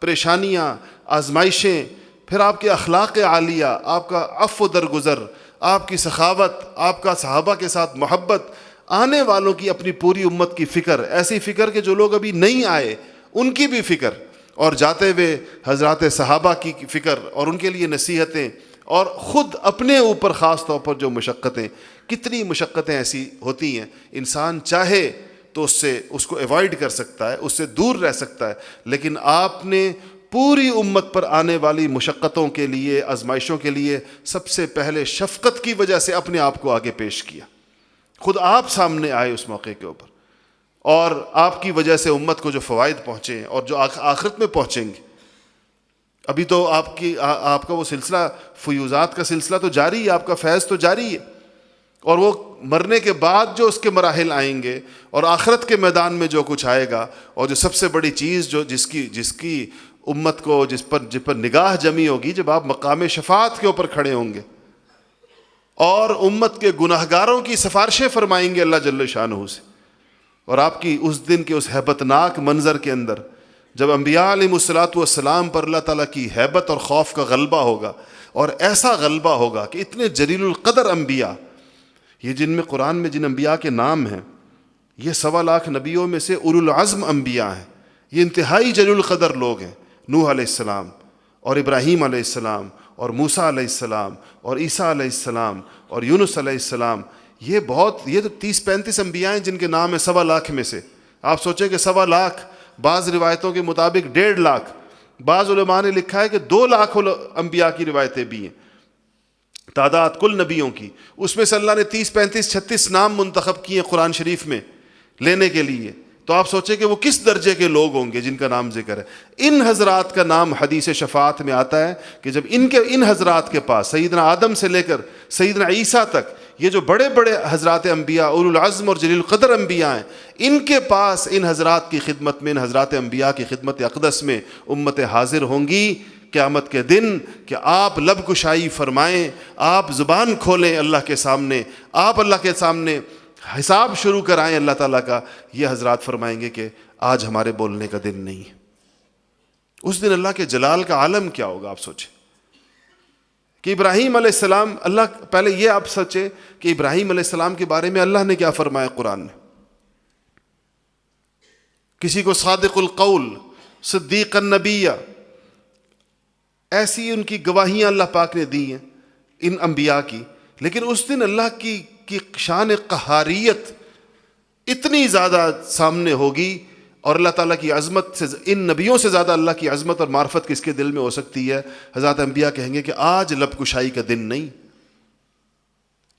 پریشانیاں، آزمائشیں، پھر آپ کے اخلاق عالیہ، آپ کا عفو درگزر، آپ کی سخاوت، آپ کا صحابہ کے ساتھ محبت، آنے والوں کی اپنی پوری امت کی فکر، ایسی فکر کہ جو لوگ ابھی نہیں آئے ان کی بھی فکر، اور جاتے ہوئے حضرات صحابہ کی فکر اور ان کے لیے نصیحتیں، اور خود اپنے اوپر خاص طور پر جو مشقتیں، کتنی مشقتیں ایسی ہوتی ہیں انسان چاہے تو اس کو ایوائڈ کر سکتا ہے، اس سے دور رہ سکتا ہے. لیکن آپ نے پوری امت پر آنے والی مشقتوں کے لیے، آزمائشوں کے لیے سب سے پہلے شفقت کی وجہ سے اپنے آپ کو آگے پیش کیا. خود آپ سامنے آئے اس موقع کے اوپر، اور آپ کی وجہ سے امت کو جو فوائد پہنچے ہیں اور جو آخرت میں پہنچیں گے. ابھی تو آپ کا وہ سلسلہ فیوزات کا سلسلہ تو جاری ہے، آپ کا فیض تو جاری ہے، اور وہ مرنے کے بعد جو اس کے مراحل آئیں گے اور آخرت کے میدان میں جو کچھ آئے گا، اور جو سب سے بڑی چیز جو جس کی امت کو جس پر نگاہ جمی ہوگی، جب آپ مقام شفاعت کے اوپر کھڑے ہوں گے اور امت کے گناہگاروں کی سفارشیں فرمائیں گے اللہ جل شانہ سے، اور آپ کی اس دن کے اس ہیبت ناک منظر کے اندر جب انبیاء علیہ الصلوۃ والسلام پر اللہ تعالیٰ کی ہیبت اور خوف کا غلبہ ہوگا، اور ایسا غلبہ ہوگا کہ اتنے جلیل القدر انبیاء، یہ جن میں قرآن میں جن انبیاء کے نام ہیں، یہ 1.25 لاکھ نبیوں میں سے اولو العزم انبیاء ہیں. یہ انتہائی جلیل القدر لوگ ہیں. نوح علیہ السلام اور ابراہیم علیہ السلام اور موسیٰ علیہ السلام اور عیسیٰ علیہ السلام اور یونس علیہ السلام، یہ تو 30-35 انبیاء ہیں جن کے نام ہیں 1.25 میں سے۔ آپ سوچیں کہ 1.25، بعض روایتوں کے مطابق 1.5 لاکھ، بعض علماء نے لکھا ہے کہ 2 لاکھ انبیاء کی روایتیں بھی ہیں، تعداد کل نبیوں کی۔ اس میں سے اللہ نے 30، 35، 36 نام منتخب کیے قرآن شریف میں لینے کے لیے، تو آپ سوچیں کہ وہ کس درجے کے لوگ ہوں گے جن کا نام ذکر ہے۔ ان حضرات کا نام حدیث شفاعت میں آتا ہے کہ جب ان حضرات کے پاس سیدنا آدم سے لے کر سیدنا عیسیٰ تک یہ جو بڑے بڑے حضرات انبیاء، اولو العزم اور جلیل القدر انبیاء ہیں، ان کے پاس ان حضرات کی خدمت میں، ان حضرات انبیاء کی خدمت اقدس میں امت حاضر ہوں گی قیامت کے دن کہ آپ لب کشائی فرمائیں، آپ زبان کھولیں اللہ کے سامنے، آپ اللہ کے سامنے حساب شروع کرائیں اللہ تعالیٰ کا۔ یہ حضرات فرمائیں گے کہ آج ہمارے بولنے کا دن نہیں ہے۔ اس دن اللہ کے جلال کا عالم کیا ہوگا، آپ سوچیں کہ ابراہیم علیہ السلام، اللہ پہلے یہ آپ سوچیں کہ ابراہیم علیہ السلام کے بارے میں اللہ نے کیا فرمایا قرآن میں۔ کسی کو صادق القول، صدیق النبی، ایسی ان کی گواہیاں اللہ پاک نے دی ہیں ان انبیاء کی، لیکن اس دن اللہ کی شان قہاریت اتنی زیادہ سامنے ہوگی، اور اللہ تعالیٰ کی عظمت سے، ان نبیوں سے زیادہ اللہ کی عظمت اور معرفت کس کے دل میں ہو سکتی ہے۔ حضرات انبیاء کہیں گے کہ آج لب کشائی کا دن نہیں،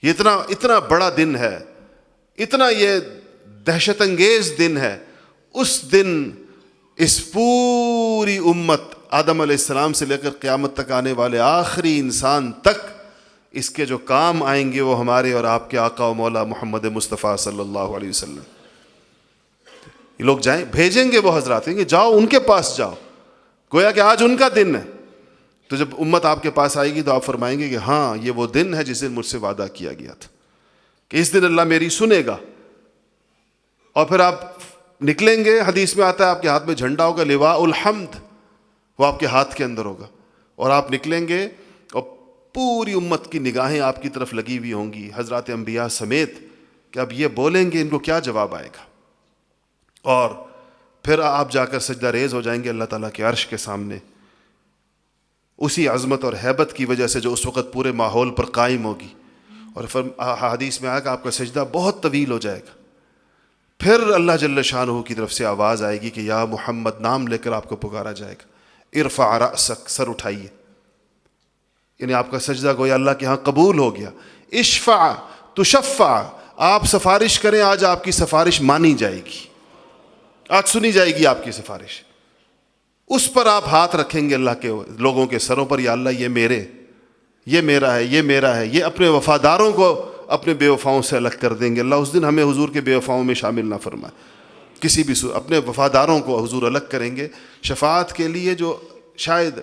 یہ اتنا بڑا دن ہے، اتنا یہ دہشت انگیز دن ہے۔ اس دن اس پوری امت آدم علیہ السلام سے لے کر قیامت تک آنے والے آخری انسان تک اس کے جو کام آئیں گے وہ ہمارے اور آپ کے آقا و مولا محمد مصطفیٰ صلی اللہ علیہ وسلم۔ یہ لوگ جائیں، بھیجیں گے وہ حضرات، کہیں گے جاؤ ان کے پاس جاؤ، گویا کہ آج ان کا دن ہے۔ تو جب امت آپ کے پاس آئے گی تو آپ فرمائیں گے کہ ہاں یہ وہ دن ہے جس دن مجھ سے وعدہ کیا گیا تھا کہ اس دن اللہ میری سنے گا۔ اور پھر آپ نکلیں گے، حدیث میں آتا ہے آپ کے ہاتھ میں جھنڈا ہوگا، لواء الحمد، وہ آپ کے ہاتھ کے اندر ہوگا، اور آپ نکلیں گے اور پوری امت کی نگاہیں آپ کی طرف لگی ہوئی ہوں گی حضرات انبیاء سمیت کہ اب یہ بولیں گے ان کو کیا جواب آئے گا۔ اور پھر آپ جا کر سجدہ ریز ہو جائیں گے اللہ تعالیٰ کے عرش کے سامنے، اسی عظمت اور ہیبت کی وجہ سے جو اس وقت پورے ماحول پر قائم ہوگی۔ اور حدیث میں آیا کہ آپ کا سجدہ بہت طویل ہو جائے گا، پھر اللہ جل شانہ کی طرف سے آواز آئے گی کہ یا محمد، نام لے کر آپ کو پکارا جائے گا، ارفع رأسک، سر اٹھائیے، یعنی آپ کا سجدہ گویا اللہ کے ہاں قبول ہو گیا۔ اشفع تشفع، آپ سفارش کریں، آج آپ کی سفارش مانی جائے گی، آج سنی جائے گی آپ کی سفارش۔ اس پر آپ ہاتھ رکھیں گے اللہ کے لوگوں کے سروں پر، یا اللہ یہ میرا ہے، یہ میرا ہے۔ یہ اپنے وفاداروں کو اپنے بے وفاؤں سے الگ کر دیں گے۔ اللہ اس دن ہمیں حضور کے بے وفاؤں میں شامل نہ فرمائے، کسی بھی اپنے وفاداروں کو حضور الگ کریں گے شفاعت کے لیے۔ جو شاید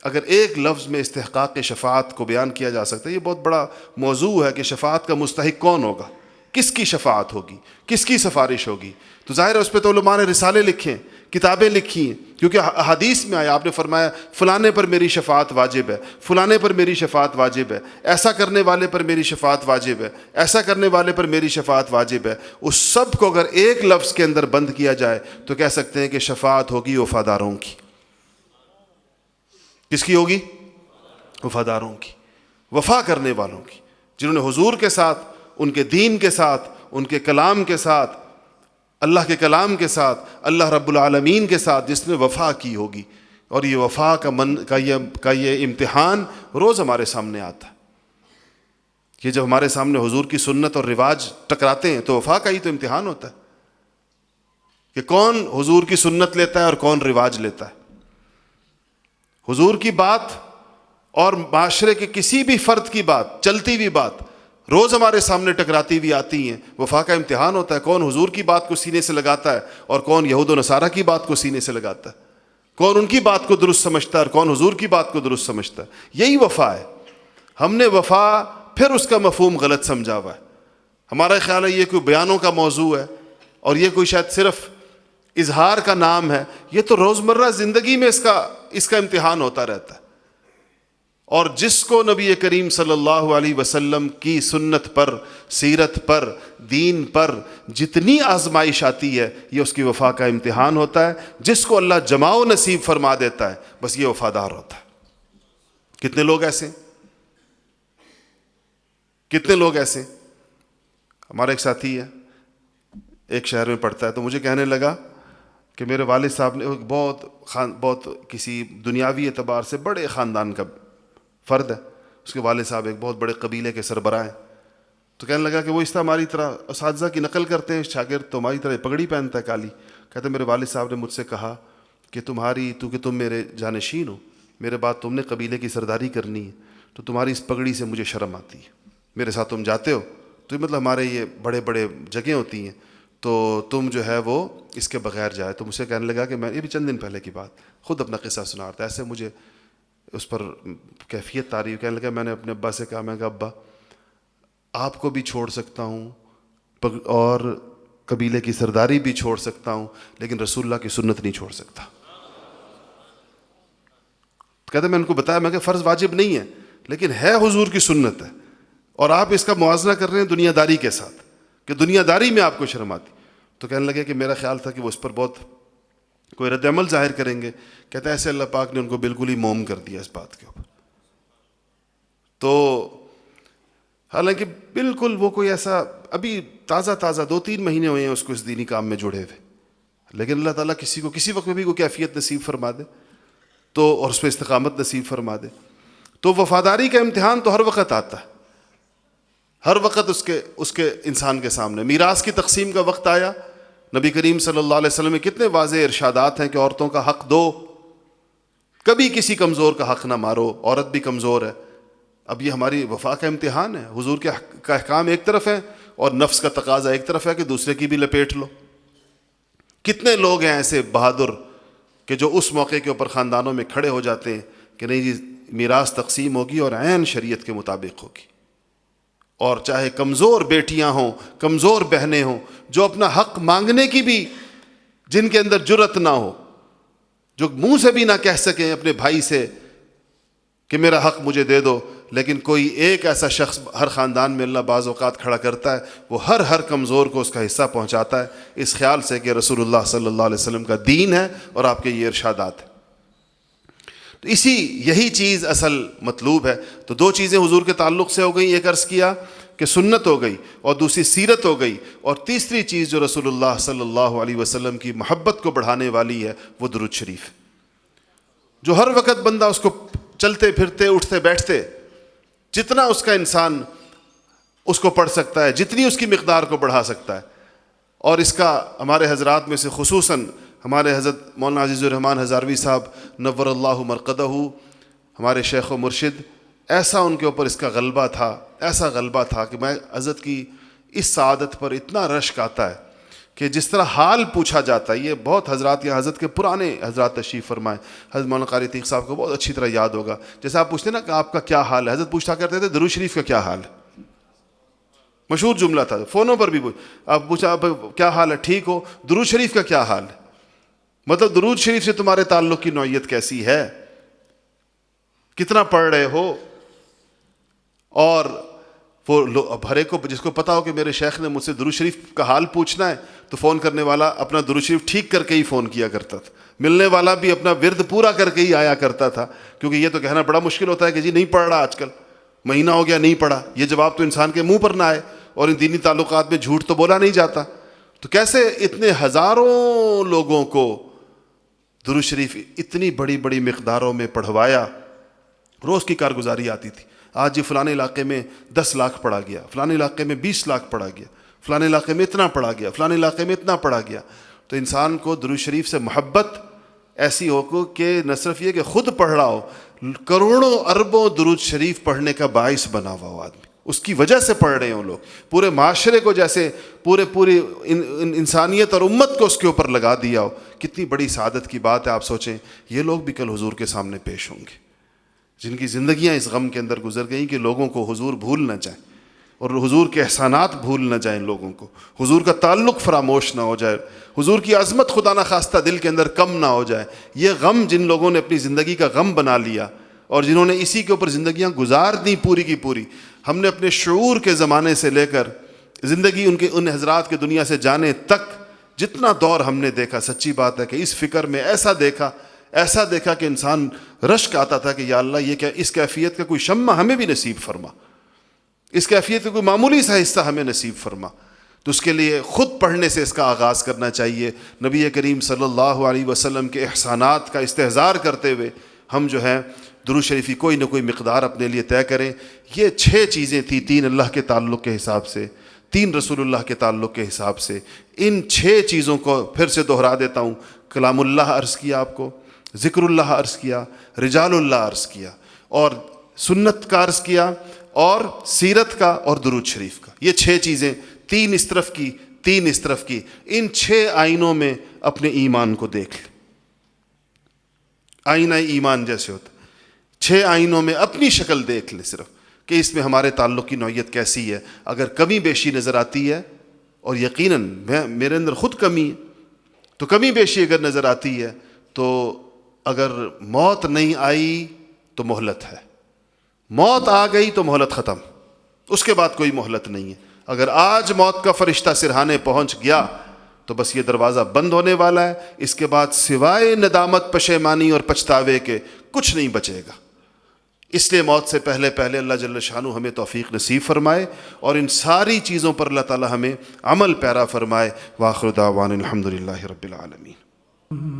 اگر ایک لفظ میں استحقاق شفاعت کو بیان کیا جا سکتا ہے، یہ بہت بڑا موضوع ہے کہ شفاعت کا مستحق کون ہوگا، کس کی شفاعت ہوگی، کس کی سفارش ہوگی۔ تو ظاہر ہے اس پہ تو علماء نے رسالے لکھے ہیں، کتابیں لکھی ہیں، کیونکہ حدیث میں آیا، آپ نے فرمایا فلانے پر میری شفاعت واجب ہے، فلانے پر میری شفاعت واجب ہے، ایسا کرنے والے پر میری شفاعت واجب ہے، ایسا کرنے والے پر میری شفاعت واجب ہے۔ اس سب کو اگر ایک لفظ کے اندر بند کیا جائے تو کہہ سکتے ہیں کہ شفاعت ہوگی وفاداروں کی۔ کس کی ہوگی؟ وفاداروں کی، وفا کرنے والوں کی، جنہوں نے حضور کے ساتھ، ان کے دین کے ساتھ، ان کے کلام کے ساتھ، اللہ کے کلام کے ساتھ، اللہ رب العالمین کے ساتھ جس نے وفا کی ہوگی۔ اور یہ وفا کا یہ امتحان روز ہمارے سامنے آتا ہے کہ جب ہمارے سامنے حضور کی سنت اور رواج ٹکراتے ہیں تو وفا کا ہی تو امتحان ہوتا ہے کہ کون حضور کی سنت لیتا ہے اور کون رواج لیتا ہے۔ حضور کی بات اور معاشرے کے کسی بھی فرد کی بات، چلتی ہوئی بات روز ہمارے سامنے ٹکراتی ہوئی آتی ہیں۔ وفا کا امتحان ہوتا ہے، کون حضور کی بات کو سینے سے لگاتا ہے اور کون یہود و نصارہ کی بات کو سینے سے لگاتا ہے، کون ان کی بات کو درست سمجھتا ہے اور کون حضور کی بات کو درست سمجھتا ہے۔ یہی وفا ہے۔ ہم نے وفا پھر اس کا مفہوم غلط سمجھا ہوا ہے۔ ہمارا خیال ہے یہ کوئی بیانوں کا موضوع ہے اور یہ کوئی شاید صرف اظہار کا نام ہے۔ یہ تو روزمرہ زندگی میں اس کا امتحان ہوتا رہتا ہے۔ اور جس کو نبی کریم صلی اللہ علیہ وسلم کی سنت پر، سیرت پر، دین پر جتنی آزمائش آتی ہے یہ اس کی وفا کا امتحان ہوتا ہے۔ جس کو اللہ جماع و نصیب فرما دیتا ہے بس یہ وفادار ہوتا ہے۔ کتنے لوگ ایسے ہیں؟ کتنے لوگ ایسے ہیں؟ ہمارا ایک ساتھی ہے، ایک شہر میں پڑھتا ہے، تو مجھے کہنے لگا کہ میرے والد صاحب نے بہت کسی دنیاوی اعتبار سے بڑے خاندان کا فرد ہے، اس کے والد صاحب ایک بہت بڑے قبیلے کے سربراہ ہیں، تو کہنے لگا کہ وہ اس طرح ہماری طرح اساتذہ کی نقل کرتے ہیں، شاگرد تو ہماری طرح پگڑی پہنتا ہے کالی. کہتے میرے والد صاحب نے مجھ سے کہا کہ تم میرے جانشین ہو، میرے بعد تم نے قبیلے کی سرداری کرنی ہے، تو تمہاری اس پگڑی سے مجھے شرم آتی ہے. میرے ساتھ تم جاتے ہو تو مطلب ہمارے یہ بڑے بڑے جگہیں ہوتی ہیں، تو تم جو ہے وہ اس کے بغیر جائے. تو مجھ سے کہنے لگا کہ میں، یہ بھی چند دن پہلے کی بات، خود اپنا قصہ سنا رہا تھا، ایسے مجھے اس پر کیفیت تعریف. کہنے لگا میں نے اپنے ابا سے کہا، میں کہا ابا آپ کو بھی چھوڑ سکتا ہوں اور قبیلے کی سرداری بھی چھوڑ سکتا ہوں، لیکن رسول اللہ کی سنت نہیں چھوڑ سکتا. کہتے میں ان کو بتایا، میں کہ فرض واجب نہیں ہے لیکن ہے حضور کی سنت ہے، اور آپ اس کا موازنہ کر رہے ہیں دنیا داری کے ساتھ کہ دنیا داری میں آپ کو شرم آتی. تو کہنے لگے کہ میرا خیال تھا کہ وہ اس پر بہت کوئی رد عمل ظاہر کریں گے. کہتا ہے ایسے اللہ پاک نے ان کو بالکل ہی موم کر دیا اس بات کے اوپر. تو حالانکہ بالکل وہ کوئی ایسا ابھی تازہ 2-3 مہینے ہوئے ہیں اس کو اس دینی کام میں جڑے ہوئے، لیکن اللہ تعالیٰ کسی کو کسی وقت میں بھی کوئی کیفیت نصیب فرما دے تو، اور اس پہ استقامت نصیب فرما دے تو وفاداری کا امتحان تو ہر وقت آتا ہے، ہر وقت اس کے انسان کے سامنے. میراث کی تقسیم کا وقت آیا، نبی کریم صلی اللہ علیہ وسلم میں کتنے واضح ارشادات ہیں کہ عورتوں کا حق دو، کبھی کسی کمزور کا حق نہ مارو، عورت بھی کمزور ہے. اب یہ ہماری وفا کا امتحان ہے. حضور کے احکام ایک طرف ہے اور نفس کا تقاضا ایک طرف ہے کہ دوسرے کی بھی لپیٹ لو. کتنے لوگ ہیں ایسے بہادر کہ جو اس موقع کے اوپر خاندانوں میں کھڑے ہو جاتے ہیں کہ نہیں جی میراث تقسیم ہوگی اور عین شریعت کے مطابق ہوگی، اور چاہے کمزور بیٹیاں ہوں، کمزور بہنیں ہوں، جو اپنا حق مانگنے کی بھی جن کے اندر جرت نہ ہو، جو منہ سے بھی نہ کہہ سکیں اپنے بھائی سے کہ میرا حق مجھے دے دو، لیکن کوئی ایک ایسا شخص ہر خاندان میں اللہ بعض اوقات کھڑا کرتا ہے، وہ ہر کمزور کو اس کا حصہ پہنچاتا ہے، اس خیال سے کہ رسول اللہ صلی اللہ علیہ وسلم کا دین ہے اور آپ کے یہ ارشادات ہیں. تو یہی چیز اصل مطلوب ہے. تو 2 چیزیں حضور کے تعلق سے ہو گئی، ایک عرض کیا کہ سنت ہو گئی اور دوسری سیرت ہو گئی، اور تیسری چیز جو رسول اللہ صلی اللہ علیہ وسلم کی محبت کو بڑھانے والی ہے وہ درود شریف، جو ہر وقت بندہ اس کو چلتے پھرتے اٹھتے بیٹھتے جتنا اس کا انسان اس کو پڑھ سکتا ہے، جتنی اس کی مقدار کو بڑھا سکتا ہے. اور اس کا ہمارے حضرات میں سے خصوصاً ہمارے حضرت مولانا عزیز الرحمن ہزاروی صاحب نور اللہ مرقدہ، ہمارے شیخ و مرشد، ایسا ان کے اوپر اس کا غلبہ تھا، ایسا غلبہ تھا کہ میں حضرت کی اس سعادت پر اتنا رشک آتا ہے کہ جس طرح حال پوچھا جاتا ہے. یہ بہت حضرات یا حضرت کے پرانے حضرات تشریف فرمائے، حضرت مولانا قاری عتیق صاحب کو بہت اچھی طرح یاد ہوگا. جیسے آپ پوچھتے ہیں نا کہ آپ کا کیا حال ہے، حضرت پوچھا کرتے تھے درود شریف کا کیا حال ہے. مشہور جملہ تھا، فونوں پر بھی آپ پوچھا کیا حال ہے، ٹھیک ہو، درود شریف کا کیا حال ہے. مطلب درود شریف سے تمہارے تعلق کی نوعیت کیسی ہے، کتنا پڑھ رہے ہو. اور وہ ہر ایک کو جس کو پتا ہو کہ میرے شیخ نے مجھ سے درود شریف کا حال پوچھنا ہے تو فون کرنے والا اپنا درود شریف ٹھیک کر کے ہی فون کیا کرتا تھا، ملنے والا بھی اپنا ورد پورا کر کے ہی آیا کرتا تھا، کیونکہ یہ تو کہنا بڑا مشکل ہوتا ہے کہ جی نہیں پڑھ رہا آج کل، مہینہ ہو گیا نہیں پڑھا. یہ جواب تو انسان کے منہ پر نہ آئے، اور ان دینی تعلقات میں جھوٹ تو بولا نہیں جاتا. تو کیسے اتنے ہزاروں لوگوں کو درود شریف اتنی بڑی بڑی مقداروں میں پڑھوایا. روز کی کارگزاری آتی تھی، آج یہ فلانے علاقے میں 10 لاکھ پڑھا گیا، فلانے علاقے میں 20 لاکھ پڑھا گیا، فلانے علاقے میں اتنا پڑھا گیا، فلانے علاقے میں اتنا پڑھا گیا. تو انسان کو درود شریف سے محبت ایسی ہو کہ نہ صرف یہ کہ خود پڑھ رہا ہو، کروڑوں اربوں درود شریف پڑھنے کا باعث بنا ہوا ہو آدمی، اس کی وجہ سے پڑھ رہے ہوں لوگ، پورے معاشرے کو جیسے پوری انسانیت اور امت کو اس کے اوپر لگا دیا ہو. کتنی بڑی سعادت کی بات ہے. آپ سوچیں یہ لوگ بھی کل حضور کے سامنے پیش ہوں گے، جن کی زندگیاں اس غم کے اندر گزر گئیں کہ لوگوں کو حضور بھول نہ جائیں، اور حضور کے احسانات بھول نہ جائیں، لوگوں کو حضور کا تعلق فراموش نہ ہو جائے، حضور کی عظمت خدا نہ خواستہ دل کے اندر کم نہ ہو جائے. یہ غم جن لوگوں نے اپنی زندگی کا غم بنا لیا اور جنہوں نے اسی کے اوپر زندگیاں گزار دیں پوری کی پوری. ہم نے اپنے شعور کے زمانے سے لے کر زندگی ان حضرات کے دنیا سے جانے تک جتنا دور ہم نے دیکھا، سچی بات ہے کہ اس فکر میں ایسا دیکھا، ایسا دیکھا کہ انسان رشک آتا تھا کہ یا اللہ یہ کیا، اس کیفیت کا کوئی شمع ہمیں بھی نصیب فرما، اس کیفیت کا کوئی معمولی سا حصہ ہمیں نصیب فرما۔ تو اس کے لیے خود پڑھنے سے اس کا آغاز کرنا چاہیے۔ نبی کریم صلی اللہ علیہ وسلم کے احسانات کا استحضار کرتے ہوئے ہم جو ہیں درود شریف کی کوئی نہ کوئی مقدار اپنے لیے طے کریں۔ یہ 6 چیزیں تھیں، 3 اللہ کے تعلق کے حساب سے، 3 رسول اللہ کے تعلق کے حساب سے۔ ان 6 چیزوں کو پھر سے دہرا دیتا ہوں۔ کلام اللہ عرض کیا آپ کو، ذکر اللہ عرض کیا، رجال اللہ عرض کیا، اور سنت کا عرض کیا، اور سیرت کا، اور درود شریف کا۔ یہ 6 چیزیں، 3 اس طرف کی، 3 اس طرف کی۔ ان 6 آئینوں میں اپنے ایمان کو دیکھ لیں۔ آئینہ ایمان جیسے ہوتا، 6 آئینوں میں اپنی شکل دیکھ لیں صرف، کہ اس میں ہمارے تعلق کی نوعیت کیسی ہے۔ اگر کمی بیشی نظر آتی ہے، اور یقیناً میرے اندر خود کمی ہے، تو کمی بیشی اگر نظر آتی ہے تو اگر موت نہیں آئی تو مہلت ہے، موت آ گئی تو مہلت ختم، اس کے بعد کوئی مہلت نہیں ہے۔ اگر آج موت کا فرشتہ سرہانے پہنچ گیا تو بس یہ دروازہ بند ہونے والا ہے، اس کے بعد سوائے ندامت، پشیمانی اور پچھتاوے کے کچھ نہیں بچے گا۔ اس لیے موت سے پہلے پہلے اللہ جل شانہ ہمیں توفیق نصیب فرمائے، اور ان ساری چیزوں پر اللہ تعالی ہمیں عمل پیرا فرمائے۔ وآخر دعوانا الحمدللہ رب العالمین۔